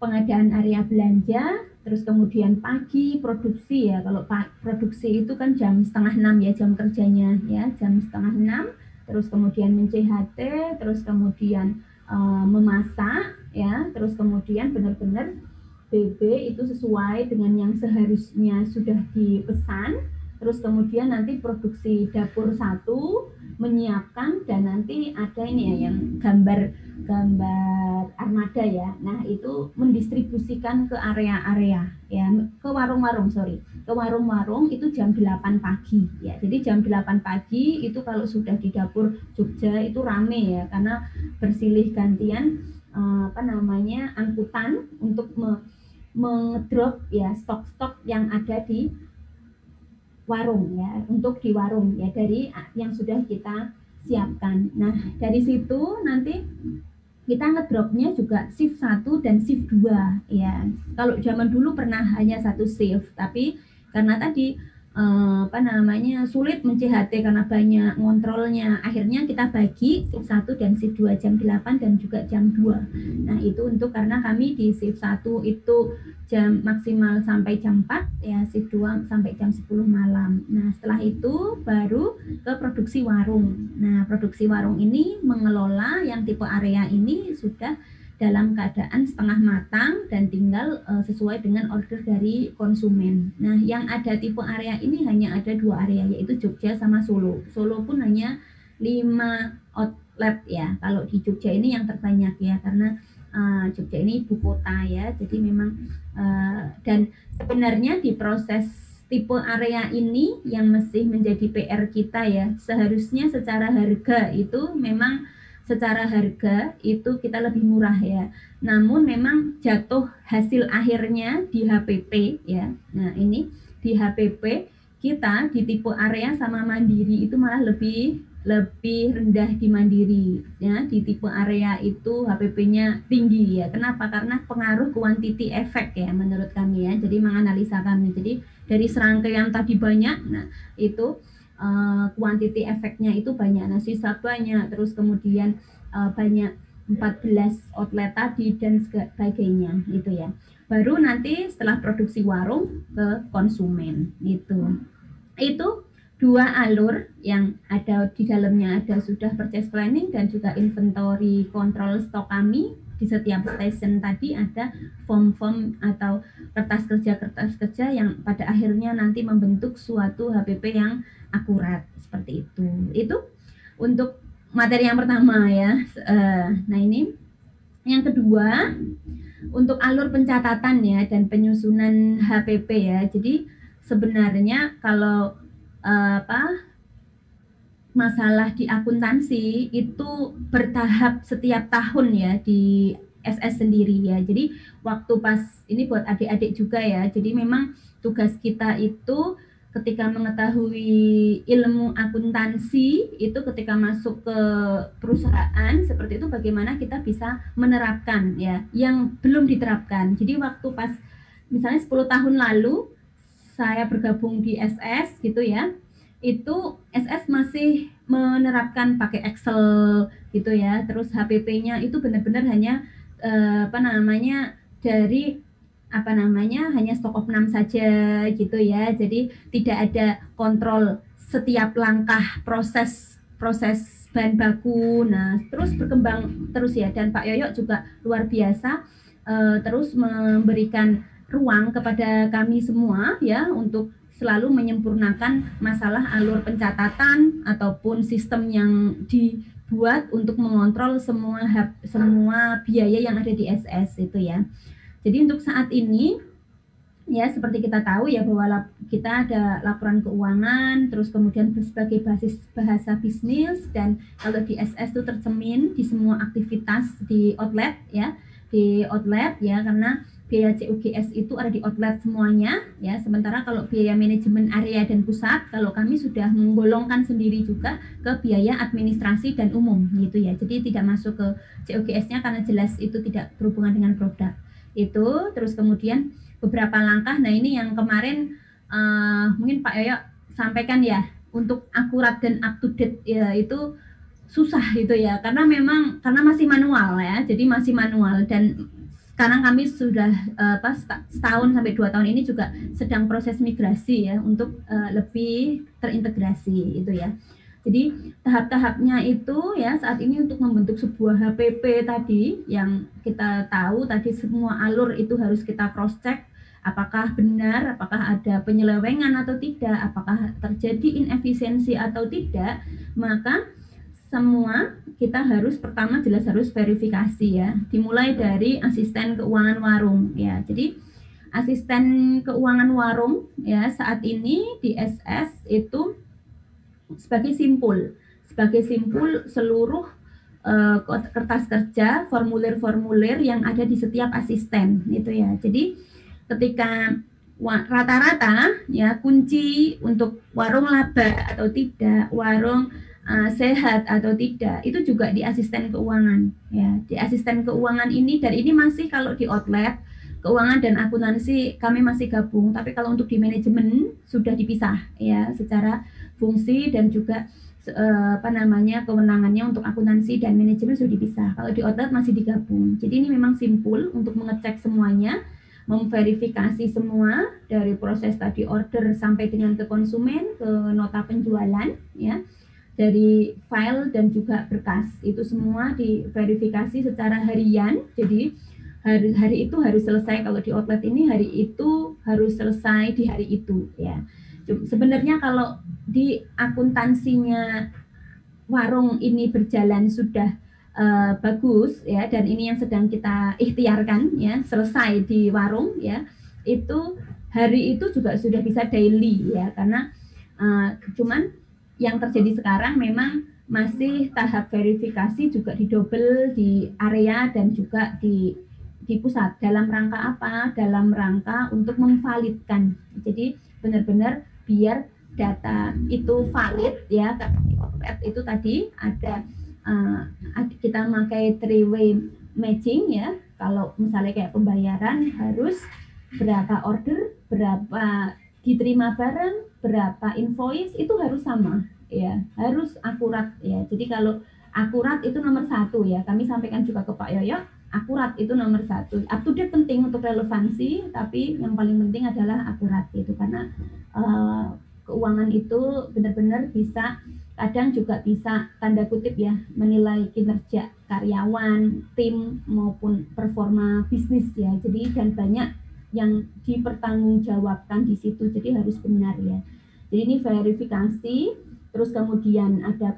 pengadaan area belanja, terus kemudian pagi produksi ya. Kalau produksi itu kan jam setengah 6 ya jam kerjanya ya, jam setengah 6. Terus kemudian men-CHT, terus kemudian memasak ya, terus kemudian benar-benar BB itu sesuai dengan yang seharusnya sudah dipesan. Terus kemudian nanti produksi dapur satu menyiapkan dan nanti ada ini ya yang gambar armada ya. Nah, itu mendistribusikan ke area-area ya, ke warung-warung itu jam 8 pagi ya. Jadi jam 8 pagi itu kalau sudah di dapur Jogja itu rame ya karena bersilih gantian angkutan untuk mengedrop ya stok-stok yang ada di warung ya, untuk di warung ya dari yang sudah kita siapkan. Nah, dari situ nanti kita ngedropnya juga shift 1 dan shift 2 ya. Kalau zaman dulu pernah hanya satu shift, tapi karena tadi sulit men-CHT karena banyak ngontrolnya, akhirnya kita bagi shift 1 dan shift 2 jam 8 dan juga jam 2. Nah, itu untuk karena kami di shift 1 itu jam maksimal sampai jam 4 ya, shift 2 sampai jam 10 malam. Nah, setelah itu baru ke produksi warung. Nah, produksi warung ini mengelola yang tipe area ini sudah dalam keadaan setengah matang dan tinggal sesuai dengan order dari konsumen. Nah, yang ada tipe area ini hanya ada 2 area, yaitu Jogja sama Solo. Solo pun hanya 5 outlet ya. Kalau di Jogja ini yang terbanyak ya, karena Jogja ini ibu kota ya. Jadi memang dan sebenarnya di proses tipe area ini yang masih menjadi PR kita ya, seharusnya secara harga itu memang secara harga itu kita lebih murah ya. Namun memang jatuh hasil akhirnya di HPP ya. Nah, ini di HPP kita di tipe area sama Mandiri itu malah lebih rendah di Mandiri ya. Di tipe area itu HPP-nya tinggi ya. Kenapa? Karena pengaruh quantity effect ya menurut kami ya. Jadi menganalisa kami. Jadi dari serangkaian tadi banyak, nah itu quantity effect-nya itu banyak. Nah, sisa banyak, terus kemudian banyak 14 outlet tadi dan sebagainya gitu ya. Baru nanti setelah produksi warung ke konsumen gitu. Itu dua alur yang ada di dalamnya, ada sudah purchase planning dan juga inventory control stok kami. Di setiap station tadi ada form-form atau kertas kerja yang pada akhirnya nanti membentuk suatu HPP yang akurat seperti itu. Itu untuk materi yang pertama ya. Nah, ini yang kedua untuk alur pencatatan ya dan penyusunan HPP ya. Jadi sebenarnya kalau masalah di akuntansi itu bertahap setiap tahun ya di SS sendiri ya. Jadi waktu pas ini buat adik-adik juga ya. Jadi memang tugas kita itu ketika mengetahui ilmu akuntansi itu ketika masuk ke perusahaan seperti itu bagaimana kita bisa menerapkan ya yang belum diterapkan. Jadi waktu pas misalnya 10 tahun lalu saya bergabung di SS gitu ya, itu SS masih menerapkan pakai Excel gitu ya, terus HPP-nya itu benar-benar hanya dari hanya stok of name saja gitu ya, jadi tidak ada kontrol setiap langkah proses bahan baku. Nah, terus berkembang terus ya, dan Pak Yoyo juga luar biasa terus memberikan ruang kepada kami semua ya untuk selalu menyempurnakan masalah alur pencatatan ataupun sistem yang dibuat untuk mengontrol semua biaya yang ada di SS itu ya. Jadi untuk saat ini ya seperti kita tahu ya bahwa kita ada laporan keuangan, terus kemudian sebagai basis bahasa bisnis, dan kalau di SS itu tercermin di semua aktivitas di outlet ya, karena biaya CUGS itu ada di outlet semuanya ya. Sementara kalau biaya manajemen area dan pusat, kalau kami sudah menggolongkan sendiri juga ke biaya administrasi dan umum gitu ya. Jadi tidak masuk ke CUGS-nya karena jelas itu tidak berhubungan dengan produk. Itu terus kemudian beberapa langkah. Nah, ini yang kemarin mungkin Pak Yoyo sampaikan ya, untuk akurat dan up to date ya itu susah gitu ya, karena masih manual ya. Jadi masih manual, dan sekarang kami sudah setahun sampai 2 tahun ini juga sedang proses migrasi ya untuk lebih terintegrasi itu ya. Jadi tahap-tahapnya itu ya saat ini untuk membentuk sebuah HPP tadi yang kita tahu tadi semua alur itu harus kita cross check apakah benar, apakah ada penyelewengan atau tidak, apakah terjadi inefisiensi atau tidak. Maka semua kita pertama jelas harus verifikasi ya, dimulai dari asisten keuangan warung ya. Jadi asisten keuangan warung ya saat ini di SS itu sebagai simpul seluruh kertas kerja, formulir-formulir yang ada di setiap asisten itu ya. Jadi ketika rata-rata ya kunci untuk warung laba atau tidak, warung sehat atau tidak, itu juga di asisten keuangan ya. Di asisten keuangan ini, dan ini masih kalau di outlet keuangan dan akuntansi kami masih gabung, tapi kalau untuk di manajemen sudah dipisah ya secara fungsi dan juga kewenangannya untuk akuntansi dan manajemen sudah dipisah. Kalau di outlet masih digabung. Jadi ini memang simpul untuk mengecek semuanya, memverifikasi semua dari proses tadi order sampai dengan ke konsumen, ke nota penjualan ya, dari file dan juga berkas, itu semua diverifikasi secara harian. Jadi hari itu harus selesai. Kalau di outlet ini hari itu harus selesai di hari itu ya. Sebenarnya kalau di akuntansinya warung ini berjalan sudah bagus ya, dan ini yang sedang kita ikhtiarkan ya, selesai di warung ya, itu hari itu juga sudah bisa daily ya, karena cuman yang terjadi sekarang memang masih tahap verifikasi juga didobel di area dan juga di pusat. Dalam rangka apa? Dalam rangka untuk memvalidkan. Jadi benar-benar biar data itu valid ya. Itu tadi ada kita pakai three-way matching ya. Kalau misalnya kayak pembayaran harus berapa order, berapa diterima barang, berapa invoice, itu harus sama ya, harus akurat ya. Jadi kalau akurat itu nomor satu ya, kami sampaikan juga ke Pak Yoyo, akurat itu nomor satu. Up to date penting untuk relevansi, tapi yang paling penting adalah akurat itu, karena keuangan itu benar-benar bisa, kadang juga bisa tanda kutip ya, menilai kinerja karyawan, tim maupun performa bisnis ya. Jadi dan banyak yang dipertanggungjawabkan di situ, jadi harus benar ya. Jadi ini verifikasi, terus kemudian ada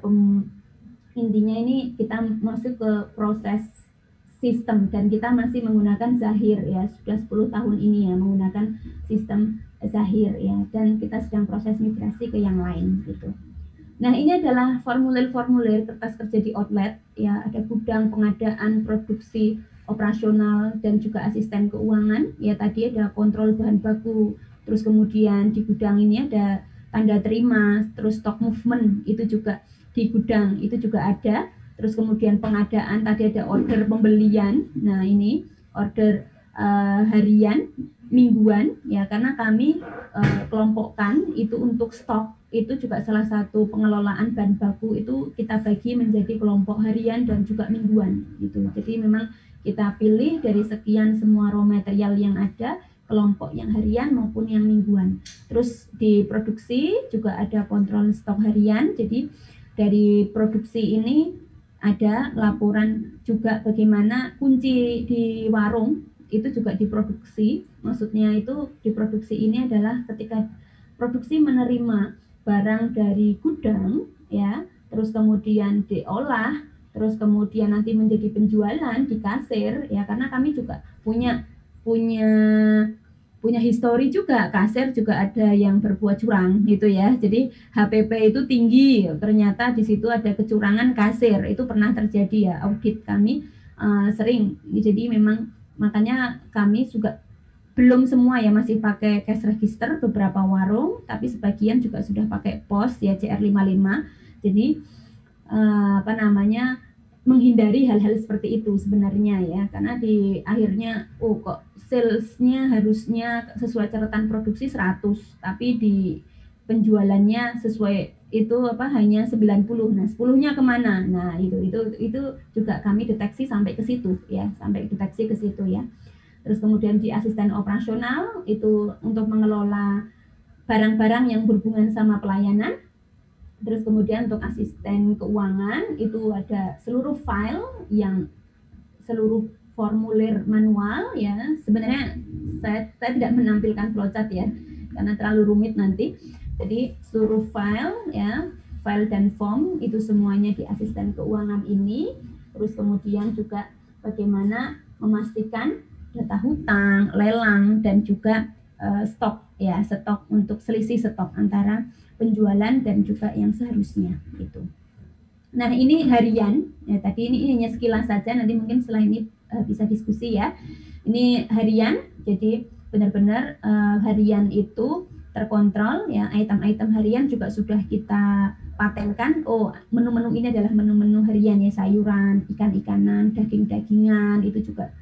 intinya ini kita masuk ke proses sistem dan kita masih menggunakan Zahir ya, sudah 10 tahun ini ya menggunakan sistem Zahir ya, dan kita sedang proses migrasi ke yang lain gitu. Nah, ini adalah formulir-formulir kertas kerja di outlet ya, ada gudang, pengadaan, produksi, operasional, dan juga asisten keuangan ya. Tadi ada kontrol bahan baku, terus kemudian di gudang ini ada tanda terima, terus stock movement itu juga di gudang itu juga ada. Terus kemudian pengadaan, tadi ada order pembelian. Nah, ini order harian, mingguan ya, karena kami kelompokkan itu untuk stok, itu juga salah satu pengelolaan bahan baku itu kita bagi menjadi kelompok harian dan juga mingguan gitu. Jadi memang kita pilih dari sekian semua raw material yang ada, kelompok yang harian maupun yang mingguan. Terus di produksi juga ada kontrol stok harian. Jadi dari produksi ini ada laporan juga bagaimana kunci di warung itu juga diproduksi. Maksudnya itu diproduksi ini adalah ketika produksi menerima barang dari gudang ya, terus kemudian diolah, terus kemudian nanti menjadi penjualan di kasir ya, karena kami juga punya histori juga, kasir juga ada yang berbuat curang gitu ya. Jadi HPP itu tinggi, ternyata di situ ada kecurangan kasir, itu pernah terjadi ya, audit kami sering. Jadi memang makanya kami juga belum semua ya masih pakai cash register, beberapa warung, tapi sebagian juga sudah pakai POS ya, CR55. Jadi menghindari hal-hal seperti itu sebenarnya ya, karena di akhirnya kok salesnya harusnya sesuai catatan produksi 100, tapi di penjualannya sesuai itu hanya 90. Nah, 10-nya kemana? Nah, itu juga kami deteksi sampai ke situ ya, Terus kemudian di asisten operasional itu untuk mengelola barang-barang yang berhubungan sama pelayanan. Terus kemudian untuk asisten keuangan itu ada seluruh file yang seluruh formulir manual ya. Sebenarnya saya tidak menampilkan flowchart ya, karena terlalu rumit nanti. Jadi seluruh file ya, file dan form itu semuanya di asisten keuangan ini. Terus kemudian juga bagaimana memastikan data hutang, lelang, dan juga stok ya, stok untuk selisih stok antara penjualan dan juga yang seharusnya gitu. Nah, ini harian ya, tadi ini hanya sekilas saja, nanti mungkin setelah ini bisa diskusi ya. Ini harian, jadi benar-benar harian itu terkontrol ya, item-item harian juga sudah kita patenkan. Menu-menu ini adalah menu-menu harian ya, sayuran, ikan-ikanan, daging-dagingan, itu juga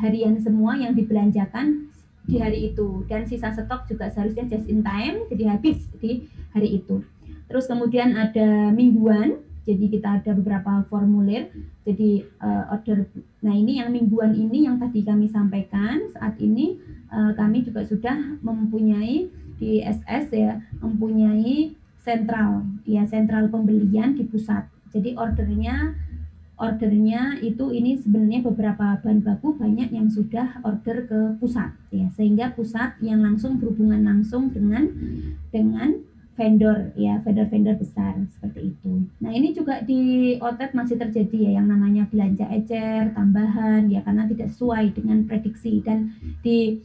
harian semua yang dibelanjakan di hari itu, dan sisa stok juga seharusnya just in time, jadi habis di hari itu. Terus kemudian ada mingguan, jadi kita ada beberapa formulir, jadi order. Nah, ini yang mingguan ini yang tadi kami sampaikan, saat ini kami juga sudah mempunyai di SS ya, mempunyai sentral pembelian di pusat. Jadi ordernya itu ini sebenarnya beberapa bahan baku banyak yang sudah order ke pusat ya, sehingga pusat yang langsung berhubungan langsung dengan vendor ya, vendor besar seperti itu. Nah, ini juga di outlet masih terjadi ya yang namanya belanja ecer tambahan ya, karena tidak sesuai dengan prediksi. Dan di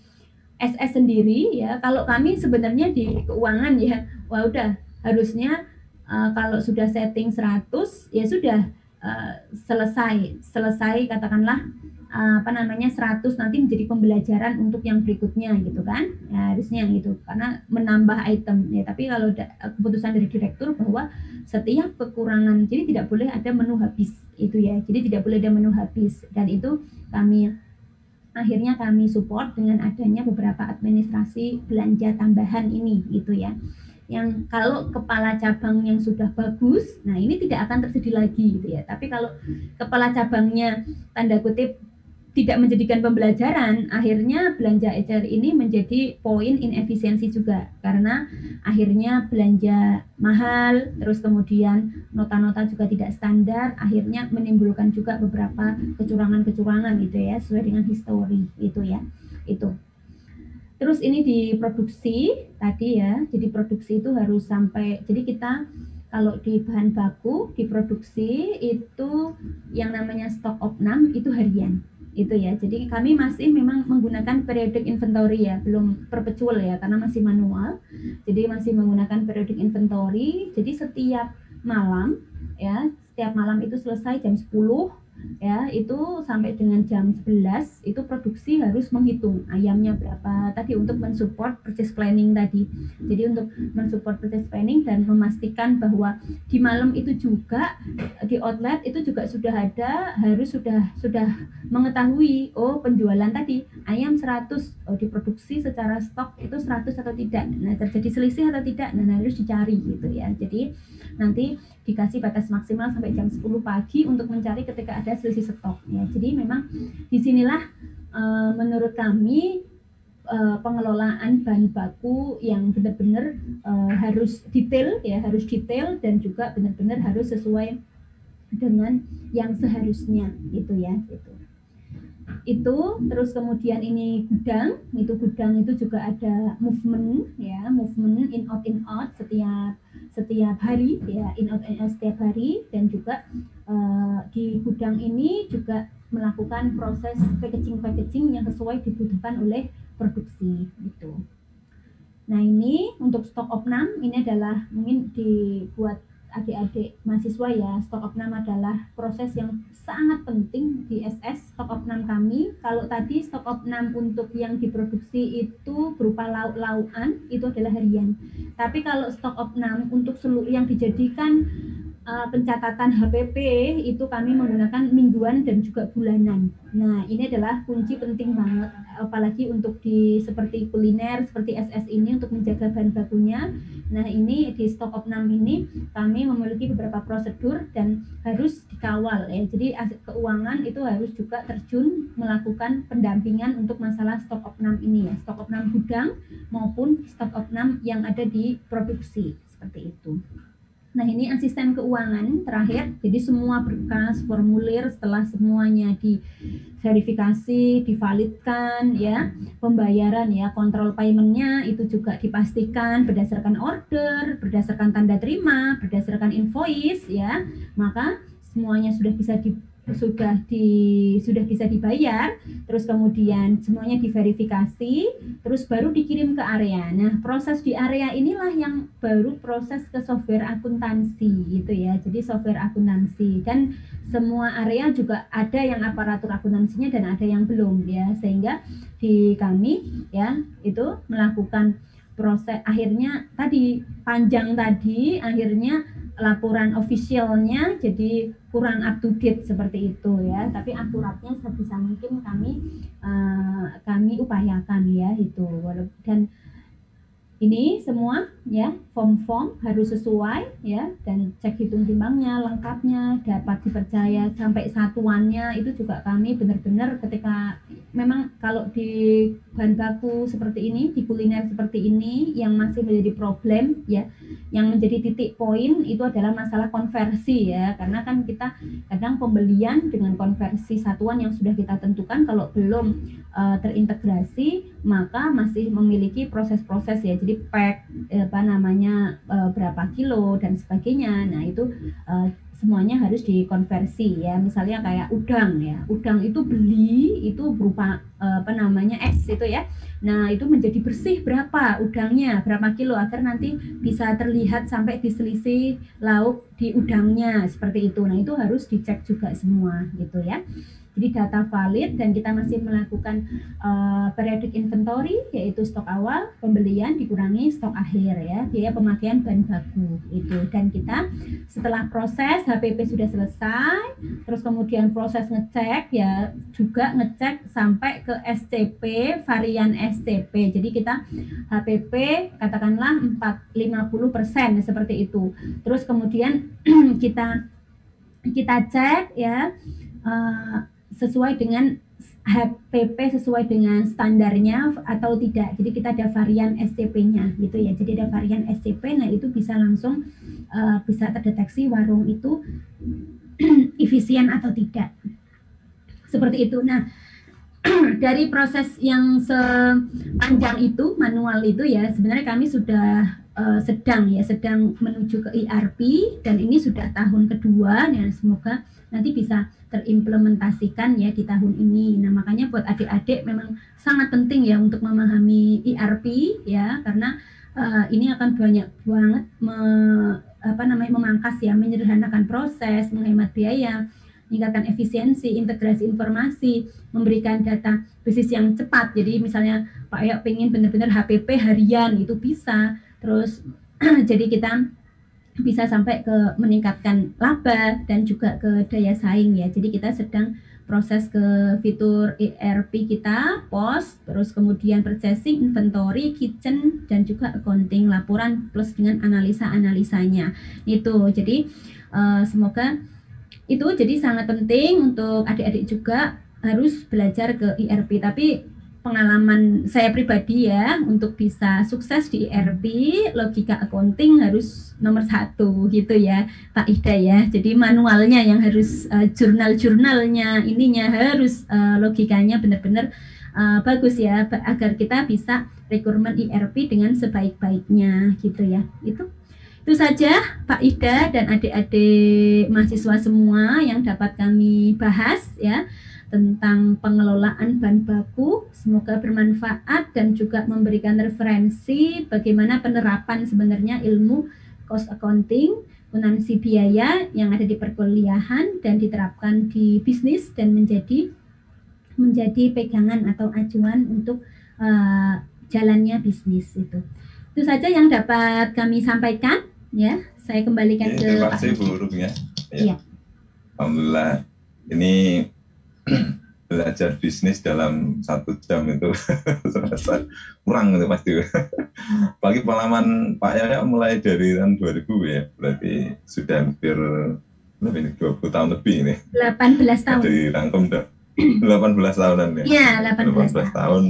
SS sendiri ya, kalau kami sebenarnya di keuangan ya, udah harusnya kalau sudah setting 100 ya sudah selesai katakanlah 100 nanti menjadi pembelajaran untuk yang berikutnya gitu kan ya, harusnya gitu karena menambah item ya. Tapi kalau keputusan dari direktur bahwa setiap kekurangan jadi tidak boleh ada menu habis itu ya, jadi tidak boleh ada menu habis, dan itu akhirnya kami support dengan adanya beberapa administrasi belanja tambahan ini gitu ya, yang kalau kepala cabang yang sudah bagus, nah ini tidak akan terjadi lagi gitu ya. Tapi kalau kepala cabangnya tanda kutip tidak menjadikan pembelajaran, akhirnya belanja HR ini menjadi poin inefisiensi juga, karena akhirnya belanja mahal, terus kemudian nota-nota juga tidak standar, akhirnya menimbulkan juga beberapa kecurangan-kecurangan gitu ya, sesuai dengan histori itu ya, itu. Terus ini di produksi tadi ya, jadi produksi itu harus sampai, jadi kita kalau di bahan baku di produksi itu yang namanya stock opnam itu harian itu ya. Jadi kami masih memang menggunakan periodic inventory ya, belum perpetual ya karena masih manual. Jadi masih menggunakan periodic inventory. Jadi setiap malam ya, setiap malam itu selesai jam 10 ya, itu sampai dengan jam 11 itu produksi harus menghitung ayamnya berapa tadi untuk mensupport purchase planning tadi. Jadi untuk mensupport purchase planning dan memastikan bahwa di malam itu juga di outlet itu juga sudah ada, harus sudah mengetahui oh penjualan tadi ayam 100, oh diproduksi secara stok itu 100 atau tidak. Nah, terjadi selisih atau tidak, nah harus dicari gitu ya. Jadi nanti dikasih batas maksimal sampai jam 10 pagi untuk mencari ketika ada selisih stok ya. Jadi memang disinilah menurut kami pengelolaan bahan baku yang benar-benar harus detail ya, harus detail dan juga benar-benar harus sesuai dengan yang seharusnya gitu ya, gitu. Itu terus kemudian ini gudang itu juga ada movement ya, movement in out setiap hari ya, in out setiap hari, dan juga di gudang ini juga melakukan proses packaging yang sesuai dibutuhkan oleh produksi gitu. Nah, ini untuk stok opnam ini adalah mungkin dibuat adik-adik mahasiswa ya, stok opnam adalah proses yang sangat penting di SS. Stok opnam kami, kalau tadi stok opnam untuk yang diproduksi itu berupa lauk-laukan itu adalah harian. Tapi kalau stok opnam untuk seluruh yang dijadikan pencatatan HPP itu kami menggunakan mingguan dan juga bulanan. Nah, ini adalah kunci penting banget, apalagi untuk di seperti kuliner, seperti SS ini untuk menjaga bahan bakunya. Nah, ini di stok opnam ini kami memiliki beberapa prosedur dan harus dikawal ya. Jadi keuangan itu harus juga terjun melakukan pendampingan untuk masalah stok opnam ini ya, stok opnam gudang maupun stok opnam yang ada di produksi seperti itu. Nah, ini asisten keuangan terakhir. Jadi semua berkas, formulir setelah semuanya diverifikasi, divalidkan ya, pembayaran ya, kontrol paymentnya itu juga dipastikan berdasarkan order, berdasarkan tanda terima, berdasarkan invoice ya. Maka semuanya sudah bisa dibayar, terus kemudian semuanya diverifikasi, terus baru dikirim ke area. Nah, proses di area inilah yang baru proses ke software akuntansi gitu ya. Jadi software akuntansi, dan semua area juga ada yang aparatur akuntansinya dan ada yang belum ya, sehingga di kami ya itu melakukan proses, akhirnya tadi panjang tadi, akhirnya laporan officialnya jadi kurang up to date seperti itu ya, tapi akuratnya sebisa mungkin kami upayakan ya itu. Dan ini semua ya, form harus sesuai ya, dan cek hitung timbangnya lengkapnya dapat dipercaya sampai satuannya itu juga kami benar-benar ketika memang kalau di bahan baku seperti ini, di kuliner seperti ini yang masih menjadi problem ya, yang menjadi titik poin itu adalah masalah konversi ya, karena kan kita kadang pembelian dengan konversi satuan yang sudah kita tentukan kalau belum terintegrasi maka masih memiliki proses-proses ya, jadi pack berapa kilo dan sebagainya. Nah, itu semuanya harus dikonversi ya. Misalnya kayak udang ya, udang itu beli itu berupa X itu ya, Nah, itu menjadi bersih berapa udangnya, berapa kilo, agar nanti bisa terlihat sampai di selisih lauk di udangnya, seperti itu. Nah, itu harus dicek juga semua gitu ya. Jadi data valid, dan kita masih melakukan periodic inventory, yaitu stok awal, pembelian dikurangi stok akhir ya, biaya pemakaian bahan baku itu. Dan kita setelah proses HPP sudah selesai, terus kemudian proses ngecek ya, juga ngecek sampai ke SCP, varian SCP. Jadi kita HPP katakanlah 50% seperti itu. Terus kemudian kita cek ya, sesuai dengan HPP sesuai dengan standarnya atau tidak. Jadi kita ada varian SCP-nya gitu ya. Jadi ada varian SCP, nah itu bisa langsung bisa terdeteksi warung itu efisien atau tidak. Seperti itu. Nah, dari proses yang sepanjang itu, manual itu ya, sebenarnya kami sudah sedang menuju ke ERP, dan ini sudah tahun kedua ya, semoga nanti bisa terimplementasikan ya di tahun ini. Nah, makanya buat adik-adik memang sangat penting ya untuk memahami ERP ya, karena ini akan banyak banget memangkas ya, menyederhanakan proses, menghemat biaya, meningkatkan efisiensi, integrasi informasi, memberikan data bisnis yang cepat. Jadi misalnya Pak Ayok pengen benar-benar HPP harian, itu bisa. Terus jadi kita bisa sampai ke meningkatkan laba dan juga ke daya saing ya. Jadi kita sedang proses ke fitur ERP kita, POS, terus kemudian purchasing, inventory, kitchen, dan juga accounting, laporan plus dengan analisa-analisanya. Itu jadi semoga itu jadi sangat penting untuk adik-adik juga harus belajar ke ERP. Tapi pengalaman saya pribadi ya, untuk bisa sukses di ERP, logika accounting harus nomor 1 gitu ya Pak Ida ya. Jadi manualnya yang harus jurnal-jurnalnya ininya harus logikanya benar-benar bagus ya, agar kita bisa rekrutmen ERP dengan sebaik-baiknya gitu ya. Itu saja Pak Ida dan adik-adik mahasiswa semua yang dapat kami bahas ya tentang pengelolaan bahan baku. Semoga bermanfaat dan juga memberikan referensi bagaimana penerapan sebenarnya ilmu cost accounting, akuntansi biaya yang ada di perkuliahan dan diterapkan di bisnis dan menjadi pegangan atau acuan untuk jalannya bisnis itu. Itu saja yang dapat kami sampaikan ya. Saya kembalikan ke terima kasih Bu Ruby ya. Iya. Alhamdulillah ini belajar bisnis dalam 1 jam itu serasa kurang itu pasti. Bagi pengalaman Pak Yaya mulai dari tahun 2000 ya, berarti sudah hampir 20 tahun lebih ini. 18 tahun. Dari rangkum 18 tahunan ya. Iya, 18 tahun.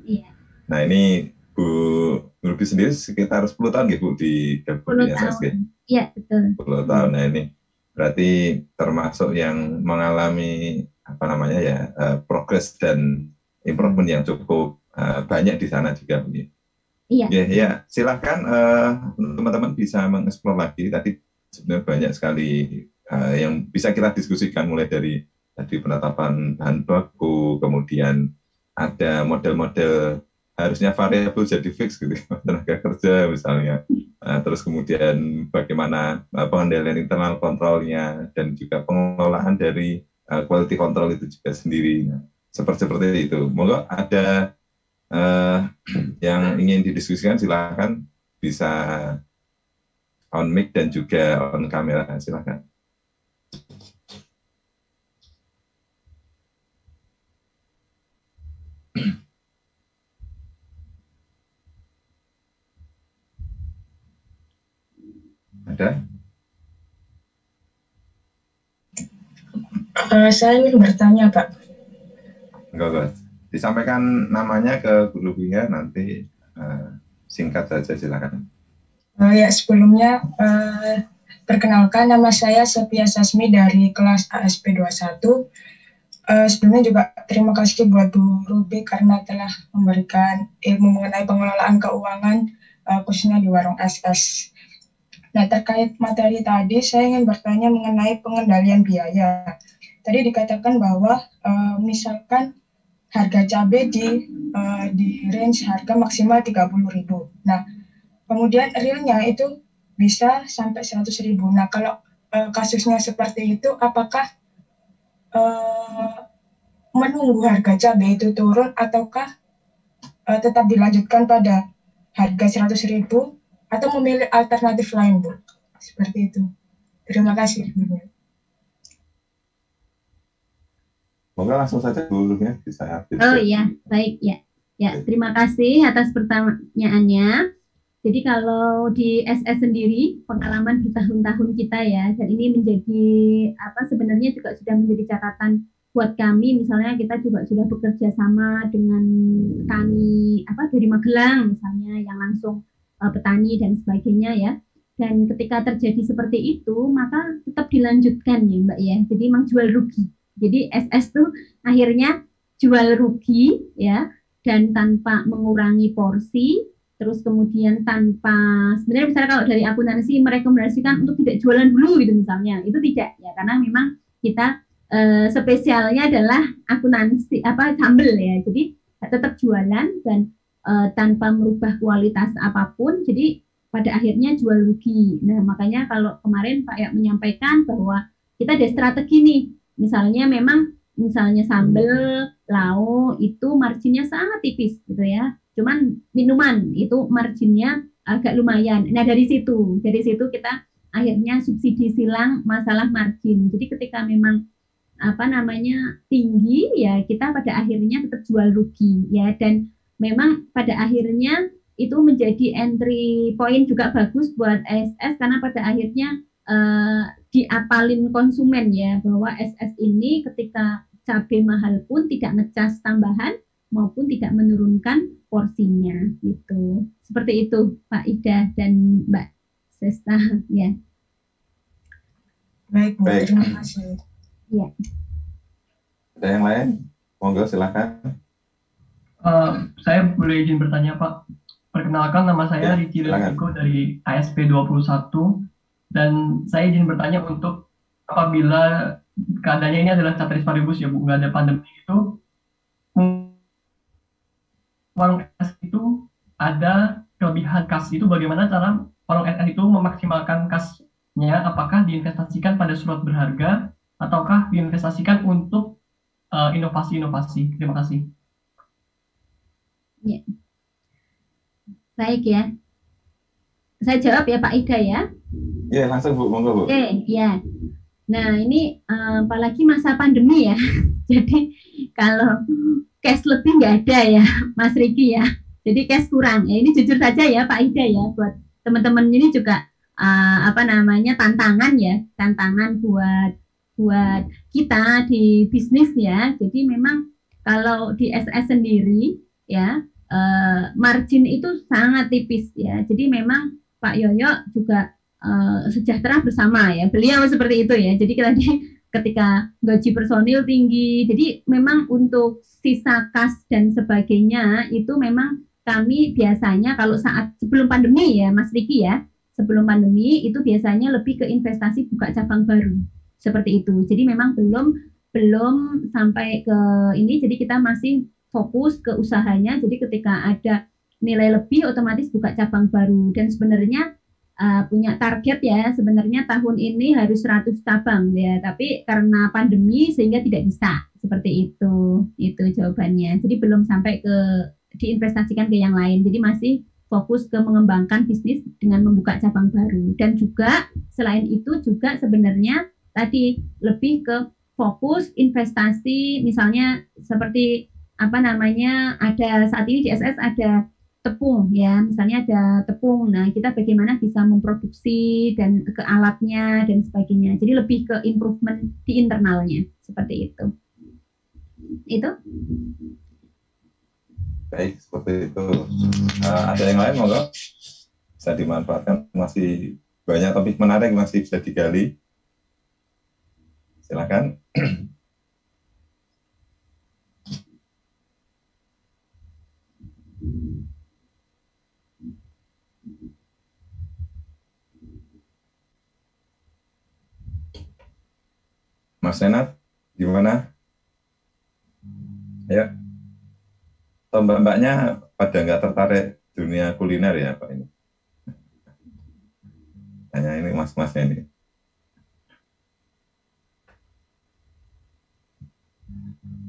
Iya. Nah ini Bu Ruby sendiri sekitar 10 tahun ya Bu di SSG. Iya, betul. 10 tahun. Nah ini berarti termasuk yang mengalami progres dan improvement yang cukup banyak di sana juga. Iya. Ya, silahkan teman-teman bisa mengeksplor lagi. Tadi sebenarnya banyak sekali yang bisa kita diskusikan, mulai dari tadi penetapan bahan baku, kemudian ada model-model harusnya variabel jadi fix gitu, tenaga kerja misalnya. Terus kemudian bagaimana pengendalian internal kontrolnya dan juga pengelolaan dari quality control itu juga sendiri. Seperti itu. Monggo ada yang ingin didiskusikan, silakan bisa on mic dan juga on kamera, silakan. Ada? Saya ingin bertanya, Pak. Enggak. Disampaikan namanya ke guru Ruby-nya, nanti singkat saja, silakan. Ya, sebelumnya perkenalkan, nama saya Sophia Sasmi dari kelas ASP 21. Sebelumnya juga terima kasih buat Bu Ruby karena telah memberikan ilmu mengenai pengelolaan keuangan khususnya di warung SS. Nah, terkait materi tadi, saya ingin bertanya mengenai pengendalian biaya. Tadi dikatakan bahwa misalkan harga cabai di range harga maksimal 30.000. Nah, kemudian realnya itu bisa sampai 100.000. Nah, kalau kasusnya seperti itu, apakah menunggu harga cabai itu turun ataukah tetap dilanjutkan pada harga 100.000 atau memilih alternatif lain, Bu? Seperti itu. Terima kasih. Monggo langsung saja dulu ya, bisa. Oh iya, baik ya. Ya, terima kasih atas pertanyaannya. Jadi kalau di SS sendiri, pengalaman di tahun-tahun kita ya, dan ini menjadi sebenarnya juga sudah menjadi catatan buat kami. Misalnya kita juga sudah bekerja sama dengan petani dari Magelang misalnya, yang langsung petani dan sebagainya ya. Dan ketika terjadi seperti itu, maka tetap dilanjutkan ya Mbak ya. Jadi memang jual rugi. Jadi SS tuh akhirnya jual rugi ya, dan tanpa mengurangi porsi, terus kemudian tanpa, sebenarnya misalnya kalau dari akuntansi merekomendasikan untuk tidak jualan dulu gitu misalnya, itu tidak ya, karena memang kita spesialnya adalah akuntansi sambel ya, jadi tetap jualan dan tanpa merubah kualitas apapun, jadi pada akhirnya jual rugi. Nah makanya kalau kemarin Pak Yak menyampaikan bahwa kita ada strategi nih, misalnya sambel, lauk itu marginnya sangat tipis gitu ya. Cuman minuman itu marginnya agak lumayan. Nah dari situ kita akhirnya subsidi silang masalah margin. Jadi ketika memang tinggi ya, kita pada akhirnya tetap jual rugi ya, dan memang pada akhirnya itu menjadi entry point juga bagus buat SS, karena pada akhirnya diapalin konsumen ya, bahwa SS ini ketika cabai mahal pun tidak ngecas tambahan maupun tidak menurunkan porsinya gitu. Seperti itu Pak Ida dan Mbak Sesta ya. Baik, Bu. Terima kasih. Ya. Ada yang lain? Monggo silakan. Saya boleh izin bertanya Pak. Perkenalkan, nama saya Riki Leliko dari ASP 21, dan saya izin bertanya untuk apabila keadaannya ini adalah Ceteris Paribus ya Bu, nggak ada pandemi itu, warung SS itu ada kelebihan kas, itu bagaimana cara warung SS itu memaksimalkan kasnya? Apakah diinvestasikan pada surat berharga ataukah diinvestasikan untuk inovasi-inovasi? Terima kasih. Ya. Baik ya. Saya jawab ya Pak Ida ya. Iya, langsung Bu, monggo Bu. Oke, ya. Nah, ini apalagi masa pandemi ya. Jadi kalau cash lebih nggak ada ya, Mas Riki ya. Jadi cash kurang. Ya ini jujur saja ya Pak Ida ya, buat teman-teman ini juga tantangan ya, tantangan buat kita di bisnis ya. Jadi memang kalau di SS sendiri ya, margin itu sangat tipis ya. Jadi memang Pak Yoyo juga sejahtera bersama ya. Beliau seperti itu ya. Jadi ketika gaji personil tinggi, jadi memang untuk sisa kas dan sebagainya itu memang kami biasanya kalau saat sebelum pandemi ya Mas Riki ya, sebelum pandemi itu biasanya lebih ke investasi buka cabang baru seperti itu. Jadi memang belum sampai ke ini, jadi kita masih fokus ke usahanya. Jadi ketika ada nilai lebih otomatis buka cabang baru, dan sebenarnya punya target ya, sebenarnya tahun ini harus 100 cabang ya, tapi karena pandemi sehingga tidak bisa, seperti itu jawabannya. Jadi belum sampai ke diinvestasikan ke yang lain, jadi masih fokus ke mengembangkan bisnis dengan membuka cabang baru. Dan juga selain itu juga sebenarnya tadi lebih ke fokus investasi, misalnya seperti ada saat ini di SS ada tepung ya, misalnya ada tepung. Nah, kita bagaimana bisa memproduksi dan ke alatnya dan sebagainya. Jadi lebih ke improvement di internalnya, seperti itu. Itu. Baik, seperti itu. Ada yang lain monggo? Bisa dimanfaatkan, masih banyak topik menarik masih bisa digali. Silakan. Mas Senat, gimana? Ya. atau mbak-mbaknya pada nggak tertarik dunia kuliner ya Pak ini? Tanya ini mas-masnya ini.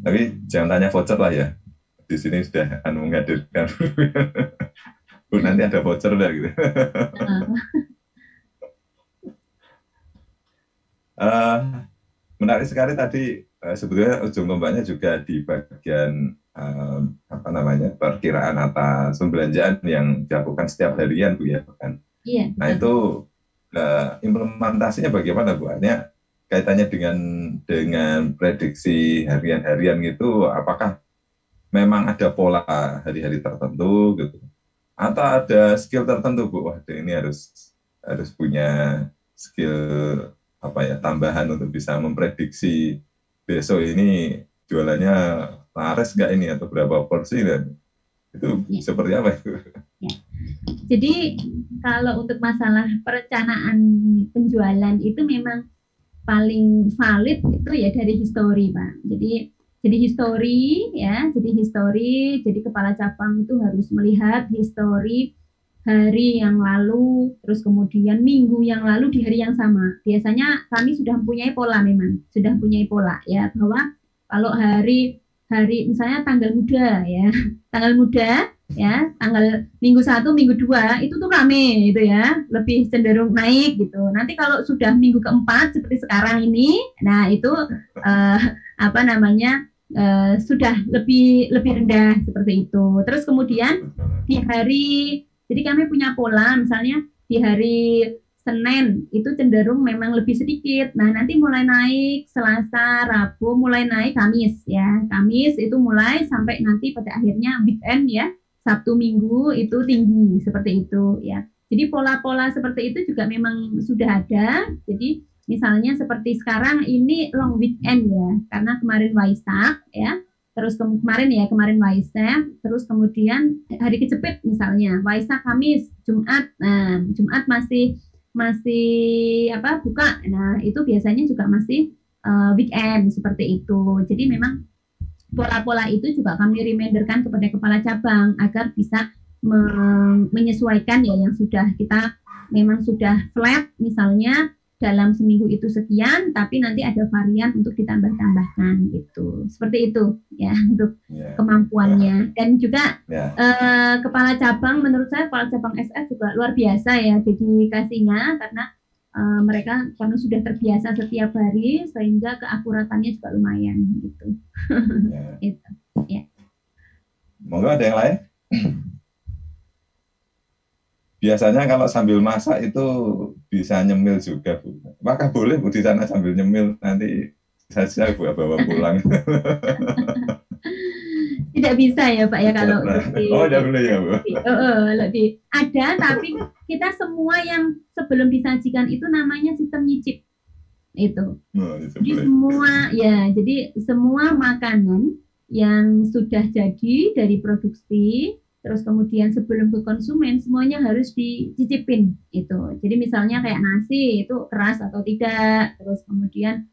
Tapi jangan tanya voucher lah ya. Di sini sudah menghadirkan. Bu, nanti ada voucher lah gitu. Menarik sekali tadi sebetulnya ujung tombaknya juga di bagian apa namanya perkiraan atas pembelanjaan yang dilakukan setiap harian Bu ya kan. Iya. Nah itu implementasinya bagaimana Bu? Artinya kaitannya dengan prediksi harian-harian gitu, apakah memang ada pola hari-hari tertentu gitu, atau ada skill tertentu Bu? Wah ini harus punya skill apa ya tambahan untuk bisa memprediksi besok ini jualannya laris nggak ini atau berapa porsi dan itu ya. Seperti apa itu? Ya. Jadi kalau untuk masalah perencanaan penjualan itu memang paling valid itu ya dari histori Pak. Jadi histori ya, jadi kepala cabang itu harus melihat histori hari yang lalu, terus kemudian minggu yang lalu di hari yang sama. Biasanya kami sudah mempunyai pola ya bahwa kalau hari misalnya tanggal muda ya, tanggal minggu 1, minggu 2 itu tuh rame gitu ya, lebih cenderung naik gitu. Nanti kalau sudah minggu keempat seperti sekarang ini, nah itu sudah lebih rendah seperti itu. Terus kemudian di hari, jadi kami punya pola misalnya di hari Senin itu cenderung memang lebih sedikit. Nah, nanti mulai naik Selasa, Rabu, mulai naik Kamis ya. Kamis itu mulai sampai nanti pada akhirnya weekend ya, Sabtu Minggu itu tinggi seperti itu ya. Jadi pola-pola seperti itu juga memang sudah ada. Jadi misalnya seperti sekarang ini long weekend ya, karena kemarin Waisak ya. Terus kemarin Waisak, terus kemudian hari kejepit misalnya Waisak, Kamis, Jumat. Nah, Jumat masih buka. Nah, itu biasanya juga masih weekend seperti itu. Jadi memang pola-pola itu juga kami reminderkan kepada kepala cabang agar bisa menyesuaikan ya yang sudah kita memang sudah flat misalnya dalam seminggu itu sekian, tapi nanti ada varian untuk ditambah-tambahkan gitu. Seperti itu ya untuk kemampuannya. Dan juga kepala cabang, menurut saya kepala cabang SF juga luar biasa ya dedikasinya karena mereka karena sudah terbiasa setiap hari sehingga keakuratannya juga lumayan gitu. Itu. Ya. Monggo ada yang lain? Biasanya kalau sambil masak itu bisa nyemil juga, Bu. Apakah boleh Bu di sana sambil nyemil nanti saja Bu bawa pulang? Tidak bisa ya Pak ya kalau tidak boleh ya Bu. Ada, tapi kita semua yang sebelum disajikan itu namanya sistem nyicip itu. Jadi semua makanan yang sudah jadi dari produksi terus kemudian sebelum ke konsumen semuanya harus dicicipin itu. Jadi misalnya kayak nasi itu keras atau tidak. Terus kemudian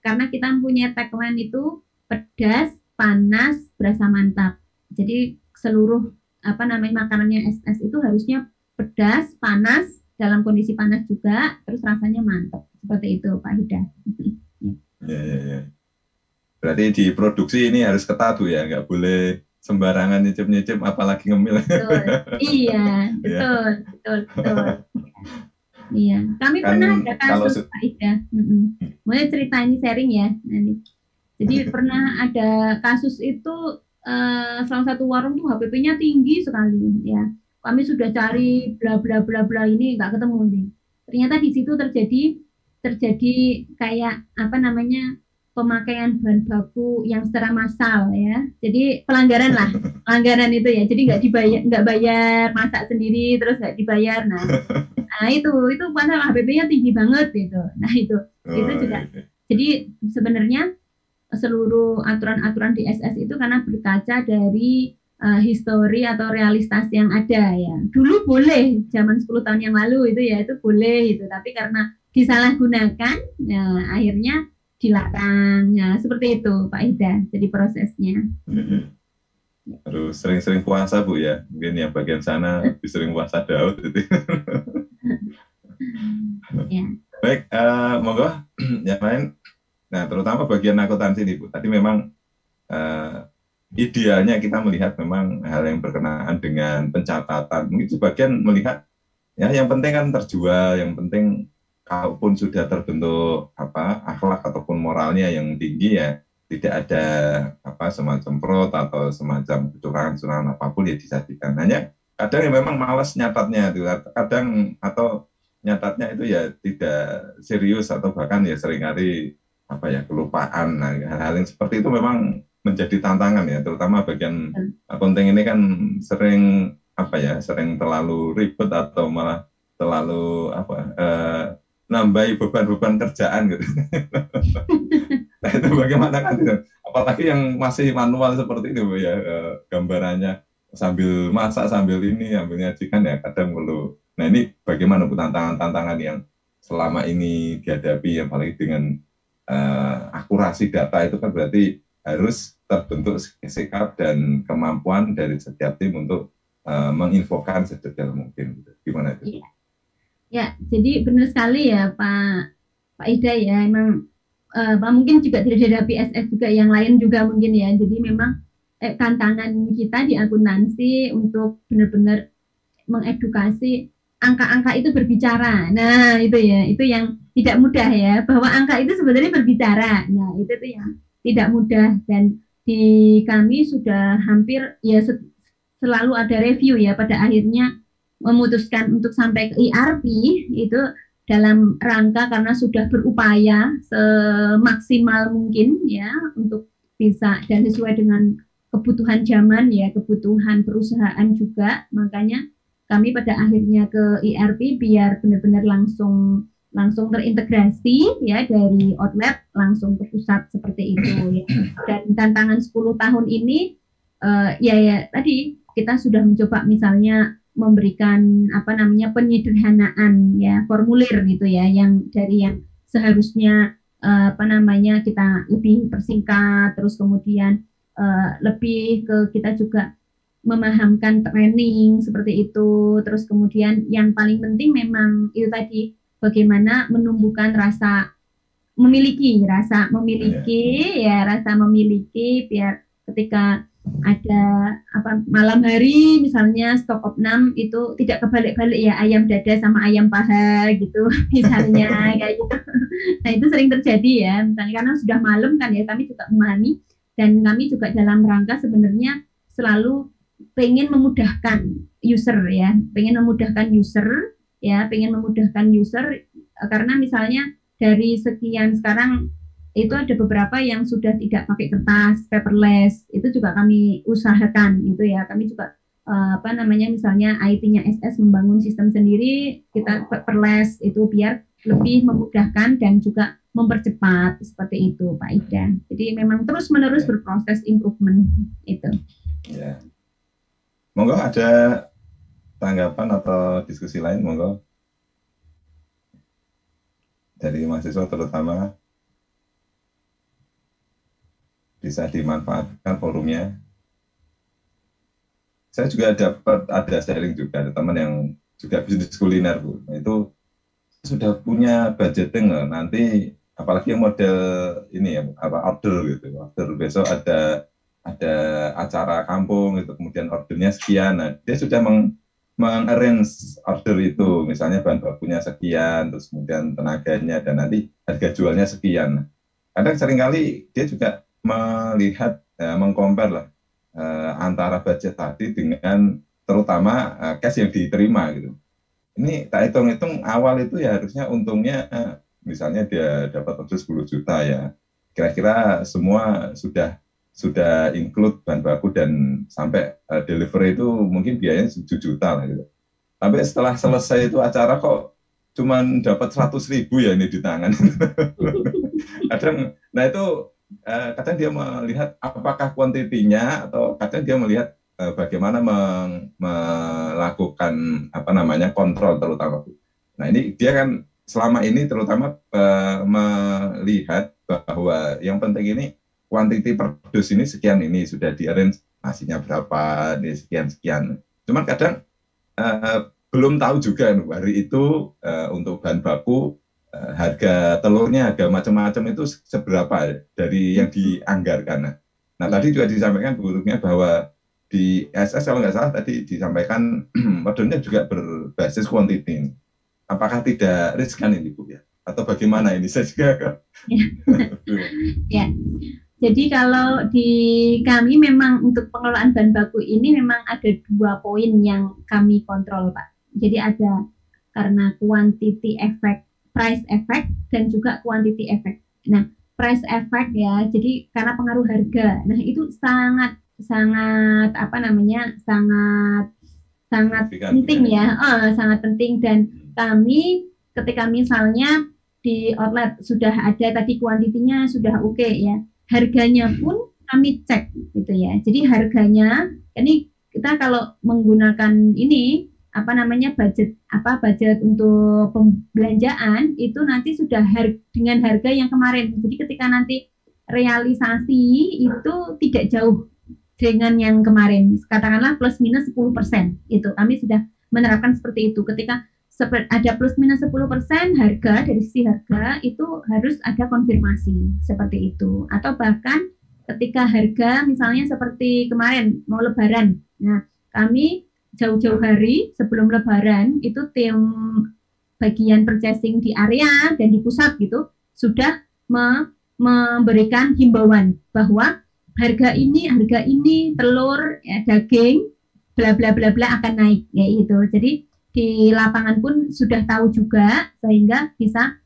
karena kita punya tagline itu pedas, panas, berasa mantap. Jadi seluruh makanannya SS itu harusnya pedas, panas, dalam kondisi panas juga, terus rasanya mantap. Seperti itu Pak Hida. Ya. Berarti di produksi ini harus ketat Bu ya, nggak boleh sembarangan nyicip-nyicip apalagi ngemil. Betul. Iya, betul. Iya, kami kan pernah ada kasus Pak Ida. Mulai cerita ini sharing ya nanti. Jadi pernah ada kasus itu salah satu warung tuh HPP-nya tinggi sekali ya. Kami sudah cari bla bla bla bla ini nggak ketemu nih. Ternyata di situ terjadi kayak pemakaian bahan baku yang secara massal ya. Jadi pelanggaran itu ya. Jadi nggak bayar masak sendiri terus nggak dibayar. Nah itu padahal HPP-nya tinggi banget gitu. Nah itu juga. Jadi sebenarnya seluruh aturan-aturan di SS itu karena berkaca dari histori atau realitas yang ada ya. Dulu boleh zaman 10 tahun yang lalu itu ya itu boleh itu. Tapi karena disalahgunakan, ya akhirnya dilarang. Ya, seperti itu Pak Ida. Jadi prosesnya. Harus sering-sering puasa Bu ya. Mungkin yang bagian sana lebih sering puasa Daud itu. Ya. Baik, monggo yang lain. Nah, terutama bagian akuntansi nih Bu. Tadi memang idealnya kita melihat memang hal yang berkenaan dengan pencatatan. Mungkin sebagian melihat ya yang penting kan terjual, yang penting kalaupun sudah terbentuk akhlak ataupun moralnya yang tinggi ya tidak ada semacam fraud atau semacam kecurangan apapun ya disajikan. Hanya kadang ya memang malas nyatatnya itu, kadang atau nyatatnya itu ya tidak serius atau bahkan ya seringkali kelupaan. Nah, hal-hal yang seperti itu memang menjadi tantangan ya, terutama bagian konten ini kan sering sering terlalu ribet atau malah terlalu nambahi beban-beban kerjaan gitu. Nah itu bagaimana kan itu? Apalagi yang masih manual seperti itu ya, gambarannya sambil masak sambil nyajikan ya kadang perlu. Nah ini bagaimana tantangan-tantangan yang selama ini dihadapi, apalagi dengan akurasi data itu kan berarti harus terbentuk sikap dan kemampuan dari setiap tim untuk menginfokan sedetail mungkin. Gimana itu? Ya, jadi benar sekali ya Pak Ida ya, emang mungkin juga tidak dihadapi SS juga yang lain juga mungkin ya. Jadi memang tantangan kita di akuntansi untuk benar-benar mengedukasi angka-angka itu berbicara. Nah itu ya, itu yang tidak mudah ya, bahwa angka itu sebenarnya berbicara. Nah itu tuh yang tidak mudah, dan di kami sudah hampir ya selalu ada review ya, pada akhirnya memutuskan untuk sampai ke ERP itu dalam rangka karena sudah berupaya semaksimal mungkin ya untuk bisa dan sesuai dengan kebutuhan zaman ya, kebutuhan perusahaan juga, makanya kami pada akhirnya ke ERP biar benar-benar langsung terintegrasi ya, dari outlet langsung ke pusat seperti itu ya. Dan tantangan 10 tahun ini ya tadi kita sudah mencoba misalnya memberikan penyederhanaan ya formulir gitu ya, yang dari yang seharusnya kita lebih persingkat, terus kemudian lebih ke kita juga memahamkan training seperti itu, terus kemudian yang paling penting memang itu tadi bagaimana menumbuhkan rasa memiliki biar ketika ada malam hari misalnya stok opnam itu tidak kebalik-balik ya, ayam dada sama ayam paha gitu misalnya kayak gitu. Nah itu sering terjadi ya, misalnya karena sudah malam kan ya, kami juga memahami, dan kami juga dalam rangka sebenarnya selalu pengen memudahkan user karena misalnya dari sekian sekarang itu ada beberapa yang sudah tidak pakai kertas, paperless, itu juga kami usahakan itu ya. Kami juga misalnya IT-nya SS membangun sistem sendiri, kita paperless itu biar lebih memudahkan dan juga mempercepat seperti itu Pak Ida. Jadi memang terus-menerus berproses improvement itu. Ya. Monggo ada tanggapan atau diskusi lain, monggo. Dari mahasiswa terutama. Bisa dimanfaatkan forumnya. Saya juga ada sharing juga, ada teman yang juga bisnis kuliner Bu. Itu sudah punya budgeting loh. Nanti apalagi yang model ini ya, order gitu. Order besok ada acara kampung itu, kemudian ordernya sekian. Nah, dia sudah mengarrange order itu, misalnya bahan bakunya sekian, terus kemudian tenaganya, dan nanti harga jualnya sekian. Kadang seringkali dia juga melihat, mengcompare lah antara budget tadi dengan terutama cash yang diterima gitu. Ini tak hitung-hitung awal itu ya harusnya untungnya misalnya dia dapat order 10 juta ya. Kira-kira semua sudah include bahan baku dan sampai delivery itu mungkin biayanya 7 juta lah gitu. Tapi setelah selesai itu acara kok cuman dapat 100.000 ya ini di tangan. Kadang, nah itu kadang dia melihat apakah kuantitinya, atau kadang dia melihat bagaimana melakukan kontrol terutama. Nah ini dia kan selama ini terutama melihat bahwa yang penting ini kuantiti per dus ini sekian, ini sudah di-arrange nasinya berapa, nih sekian-sekian. Cuman kadang belum tahu juga hari itu untuk bahan baku, harga telurnya, harga macam-macam itu seberapa dari yang dianggarkan. Nah tadi juga disampaikan Bu Rukmia bahwa di SS kalau nggak salah tadi disampaikan modelnya juga berbasis quantity. Apakah tidak riskan ini Bu ya? Atau bagaimana ini? Saya juga ya. Jadi kalau di kami memang untuk pengelolaan bahan baku ini memang ada 2 poin yang kami kontrol Pak. Jadi ada karena quantity effect, price effect, dan juga quantity effect. Nah, price effect ya, jadi karena pengaruh harga. Nah, itu sangat apa namanya, sangat penting ya, sangat penting. Dan kami ketika misalnya di outlet sudah ada tadi kuantitinya sudah oke ya, harganya pun kami cek gitu ya. Jadi harganya ini kita kalau menggunakan ini apa namanya budget untuk pembelanjaan itu nanti sudah dengan harga yang kemarin. Jadi ketika nanti realisasi itu tidak jauh dengan yang kemarin. Katakanlah plus minus 10%. Itu kami sudah menerapkan seperti itu. Ketika ada plus minus 10% harga, dari sisi harga itu harus ada konfirmasi seperti itu. Atau bahkan ketika harga misalnya seperti kemarin mau lebaran. Nah, kami jauh-jauh hari sebelum lebaran itu tim bagian purchasing di area dan di pusat gitu sudah memberikan himbauan bahwa harga ini telur ya, daging bla bla bla bla akan naik ya itu. Jadi di lapangan pun sudah tahu juga sehingga bisa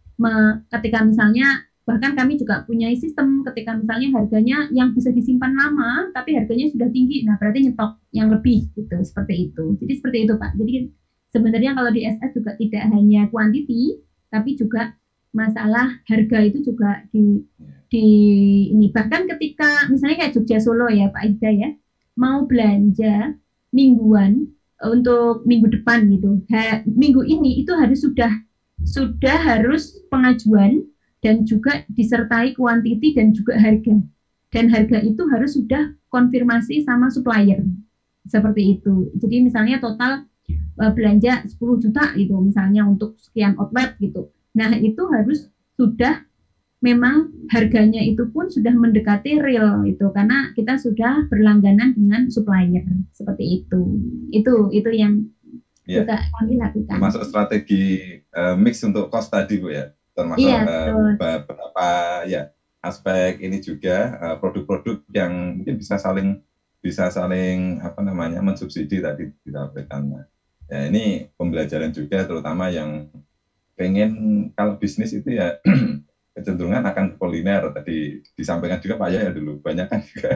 ketika misalnya bahkan kami juga punya sistem ketika misalnya harganya yang bisa disimpan lama tapi harganya sudah tinggi, nah berarti nyetok yang lebih gitu, seperti itu. Jadi seperti itu Pak. Jadi sebenarnya kalau di SS juga tidak hanya quantity tapi juga masalah harga itu juga di ini. Bahkan ketika misalnya kayak Jogja Solo ya Pak Ida ya, mau belanja mingguan untuk minggu depan gitu, minggu ini itu harus sudah harus pengajuan dan juga disertai kuantiti dan juga harga. Dan harga itu harus sudah konfirmasi sama supplier. Seperti itu. Jadi misalnya total belanja 10 juta gitu misalnya untuk sekian outlet gitu. Nah, itu harus sudah memang harganya itu pun sudah mendekati real itu karena kita sudah berlangganan dengan supplier. Seperti itu. Itu yang juga kami lakukan. Termasuk strategi mix untuk cost tadi Bu ya. Termasuk beberapa ya aspek ini juga produk-produk yang mungkin bisa saling apa namanya mensubsidi tadi disampaikan. Ya ini pembelajaran juga terutama yang pengen kalau bisnis itu ya kecenderungan akan kuliner tadi disampaikan juga Pak ya dulu banyak kan juga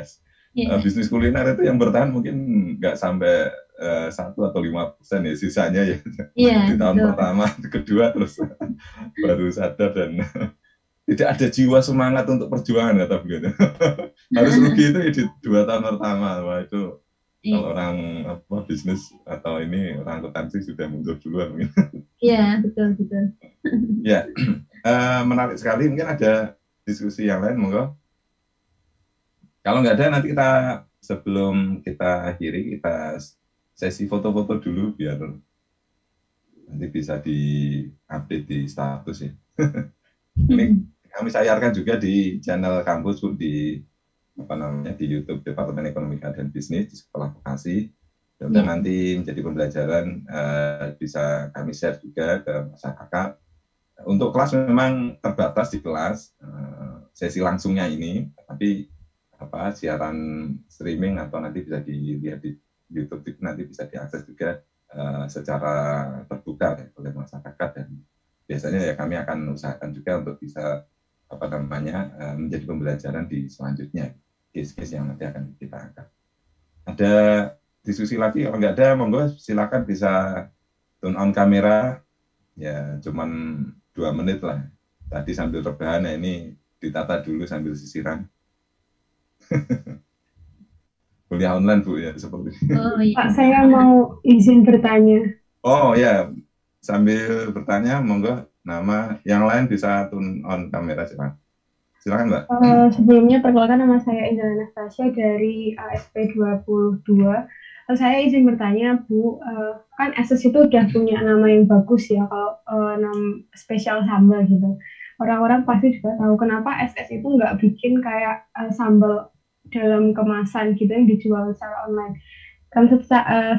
bisnis kuliner itu yang bertahan mungkin nggak sampai 1 atau 5% ya sisanya ya di tahun pertama, kedua terus baru sadar dan tidak ada jiwa semangat untuk perjuangan kata begitu. Harus rugi itu ya di 2 tahun pertama. Wah itu kalau orang bisnis atau ini orang akuntansi sudah mundur duluan mungkin. Iya betul. Ya menarik sekali, mungkin ada diskusi yang lain monggo. Kalau nggak ada nanti kita sebelum kita akhiri kita sesi foto-foto dulu biar nanti bisa di-update di status ya. Ini kami sayarkan juga di channel kampus di di YouTube Departemen Ekonomika dan Bisnis di Sekolah Vokasi. Dan nanti menjadi pembelajaran bisa kami share juga ke masyarakat. Untuk kelas memang terbatas di kelas sesi langsungnya ini, tapi siaran streaming atau nanti bisa dilihat di YouTube nanti bisa diakses juga secara terbuka ya, oleh masyarakat dan biasanya ya kami akan usahakan juga untuk bisa menjadi pembelajaran di selanjutnya case-case yang nanti akan kita angkat. Ada diskusi lagi kalau nggak ada monggo silakan bisa turn on kamera ya cuman 2 menit lah tadi sambil rebahan ya ini ditata dulu sambil sisiran. Kuliah online Bu ya seperti ini. Pak saya mau izin bertanya. Oh ya sambil bertanya monggo nama yang lain bisa turn on kamera silakan. Silakan Mbak. Sebelumnya perkenalkan, nama saya Indra Anastasia dari ASP 22. Saya izin bertanya Bu, kan SS itu udah punya nama yang bagus ya, kalau nama spesial sambal gitu. Orang-orang pasti juga tahu kenapa SS itu nggak bikin kayak sambal dalam kemasan gitu yang dijual secara online. Kan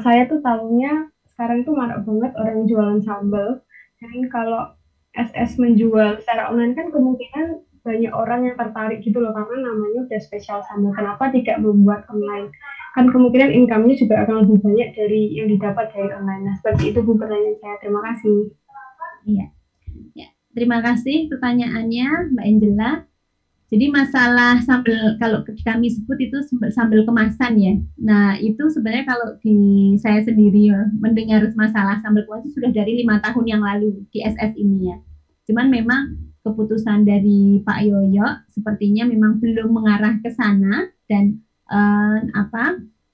saya tuh tahunya sekarang tuh marak banget orang yang jualan sambal. Dan kalau SS menjual secara online kan kemungkinan banyak orang yang tertarik gitu loh, karena namanya udah spesial sambal. Kenapa tidak membuat online? Kan kemungkinan income-nya juga akan lebih banyak dari yang didapat dari online. Nah, seperti itu Bu pertanyaan saya. Terima kasih. Iya. Ya, terima kasih pertanyaannya Mbak Angela. Jadi masalah sambal, kalau kami sebut itu sambal kemasan ya. Nah, itu sebenarnya kalau di saya sendiri ya, mendengar masalah sambal kemasan sudah dari 5 tahun yang lalu di SS ini ya. Cuman memang keputusan dari Pak Yoyo sepertinya memang belum mengarah ke sana, dan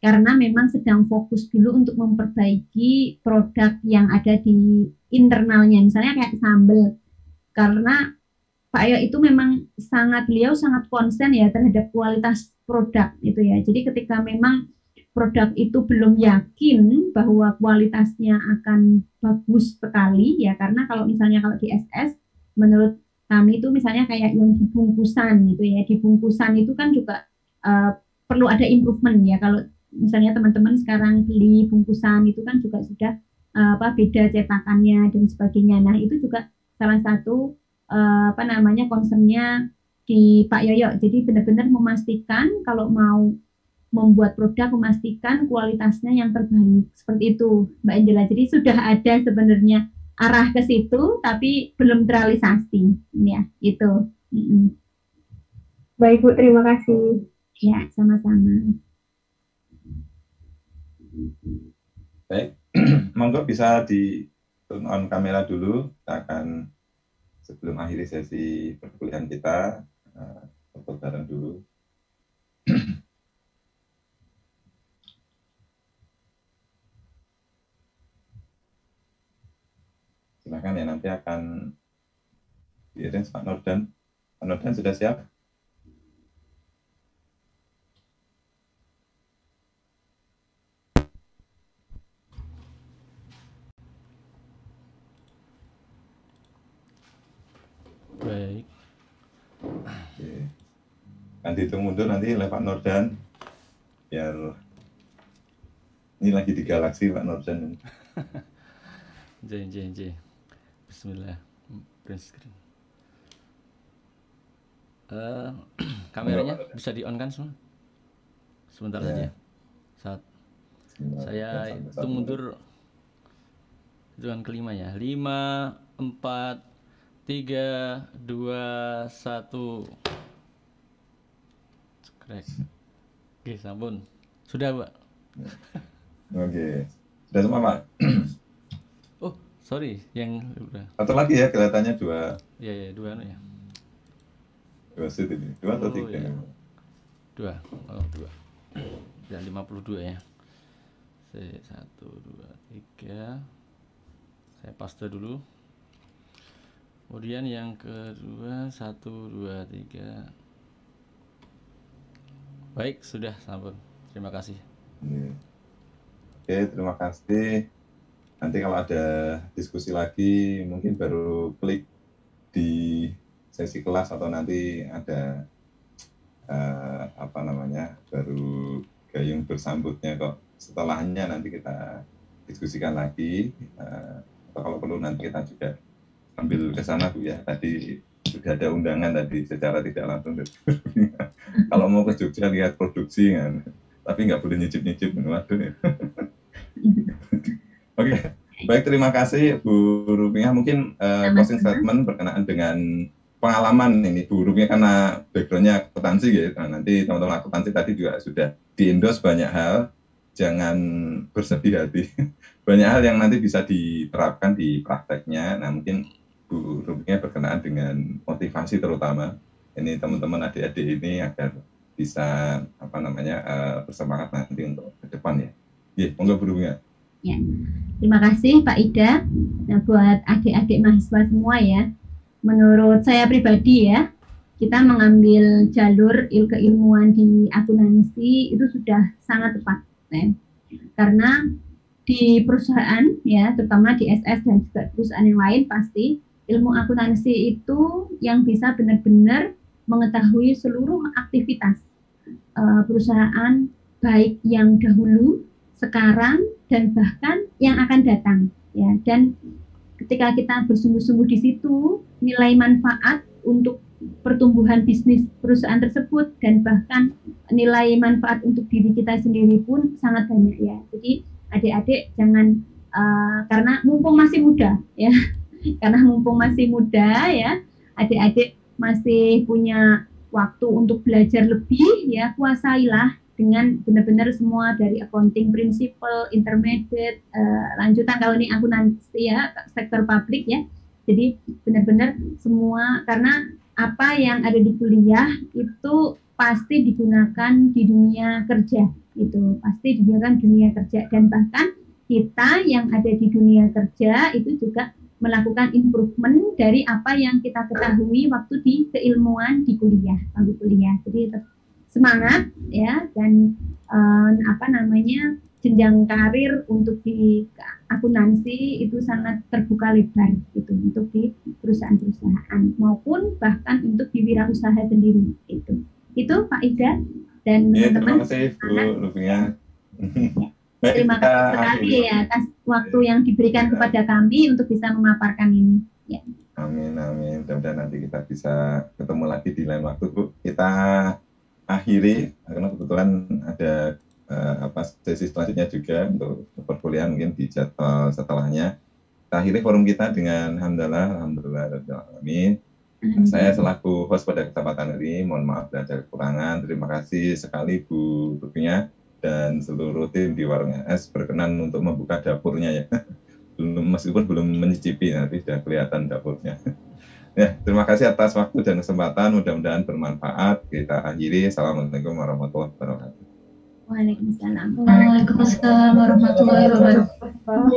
karena memang sedang fokus dulu untuk memperbaiki produk yang ada di internalnya, misalnya kayak sambal. Karena Pak Yoyo itu memang beliau sangat konsen ya terhadap kualitas produk itu ya. Jadi ketika memang produk itu belum yakin bahwa kualitasnya akan bagus sekali ya, karena kalau misalnya kalau di SS menurut kami itu misalnya kayak yang dibungkusan gitu ya, dibungkusan itu kan juga perlu ada improvement ya. Kalau misalnya teman-teman sekarang beli bungkusan itu kan juga sudah beda cetakannya dan sebagainya. Nah, itu juga salah satu concernnya di Pak Yoyo. Jadi benar-benar memastikan kalau mau membuat produk, memastikan kualitasnya yang terbaik. Seperti itu Mbak Angela. Jadi sudah ada sebenarnya arah ke situ, tapi belum terrealisasi ya, itu. Baik Bu, terima kasih. Ya, sama-sama. Baik, monggo bisa di turn on kamera dulu. Kita akan sebelum akhiri sesi perkuliahan kita foto bareng dulu. Silakan ya, nanti akan di-arrange Pak Nordan. Pak Nordan sudah siap? Baik. Oke. Nanti hitung mundur nanti oleh Pak Nordan, biar ini lagi di galaksi Pak Nordan. J. Bismillah. Print screen. Kameranya bisa di on kan semua? Sebentar saja. Saat saya hitung mundur hitungan kelima ya. 5, 4, 3, 2, 1. Crack. Oke, sampun. Sudah, Pak. Oke. Sudah semua, Pak? Oh, sorry, yang udah. Satu lagi ya, kelihatannya 2. Iya, 2 ya. 2 seat ini. 2 atau 3? Iya. 2. Oh, 2. Ya, 52 ya. 1, 2, 3. Saya paste dulu. Kemudian yang kedua 1, 2, 3. Baik, sudah sampun. Terima kasih. Oke, terima kasih. Nanti kalau ada diskusi lagi mungkin baru klik di sesi kelas atau nanti ada baru gayung bersambutnya kok. Setelahnya nanti kita diskusikan lagi. Atau kalau perlu nanti kita juga ambil ke sana Bu ya. Tadi sudah ada undangan tadi secara tidak langsung. Kalau mau ke Jogja lihat produksi kan, tapi nggak boleh nyicip-nyicip. Waduh ya. Oke, baik, terima kasih Bu Rupiah. Mungkin closing statement berkenaan dengan pengalaman ini Bu Rupiah, karena background-nya akuntansi gitu. Nah, nanti teman-teman akuntansi tadi juga sudah di-endorse banyak hal. Jangan bersedih hati. Banyak hal yang nanti bisa diterapkan di prakteknya. Nah, mungkin Bu Rupiah berkenaan dengan motivasi terutama ini teman-teman adik-adik ini agar bisa bersemangat nanti untuk ke depan ya. Iya, monggo Bu Rupiah. Ya, terima kasih Pak Ida. Nah, buat adik-adik mahasiswa semua ya, menurut saya pribadi ya, kita mengambil jalur keilmuan di akuntansi itu sudah sangat tepat, ya. Karena di perusahaan ya, terutama di SS dan juga perusahaan yang lain, pasti ilmu akuntansi itu yang bisa benar-benar mengetahui seluruh aktivitas perusahaan, baik yang dahulu, sekarang, dan bahkan yang akan datang, ya. Dan ketika kita bersungguh-sungguh di situ, nilai manfaat untuk pertumbuhan bisnis perusahaan tersebut dan bahkan nilai manfaat untuk diri kita sendiri pun sangat banyak, ya. Jadi adik-adik jangan karena mumpung masih muda, ya, karena mumpung masih muda, ya, adik-adik masih punya waktu untuk belajar lebih, ya, kuasailah dengan benar-benar semua dari accounting principle, intermediate, lanjutan kalau ini akuntansi ya, sektor publik ya. Jadi benar-benar semua, karena apa yang ada di kuliah itu pasti digunakan di dunia kerja, itu pasti digunakan di dunia kerja, dan bahkan kita yang ada di dunia kerja itu juga melakukan improvement dari apa yang kita ketahui waktu di keilmuan di kuliah, waktu kuliah. Jadi semangat ya, dan jenjang karir untuk di akuntansi itu sangat terbuka lebar gitu untuk di perusahaan-perusahaan maupun bahkan untuk di wirausaha sendiri itu Pak Ida dan teman-teman. Terima kasih Bu Luvia. Terima kasih sekali ya atas waktu yang diberikan kepada kami untuk bisa memaparkan ini. Ya. Amin, amin. Mudah-mudahan nanti kita bisa ketemu lagi di lain waktu, Bu. Kita akhiri karena kebetulan ada sesi selanjutnya juga untuk perkuliahan mungkin di jadwal setelahnya. Kita akhiri forum kita dengan alhamdulillah. Saya selaku host pada kesempatan ini, mohon maaf dan ada kekurangan. Terima kasih sekali Bu Luvia dan seluruh tim di Warung SS berkenan untuk membuka dapurnya ya. Meskipun belum mencicipi, nanti sudah kelihatan dapurnya. Ya, terima kasih atas waktu dan kesempatan, mudah-mudahan bermanfaat. Kita akhiri. Assalamualaikum warahmatullahi wabarakatuh. Waalaikumsalam. Waalaikumsalam warahmatullahi wabarakatuh.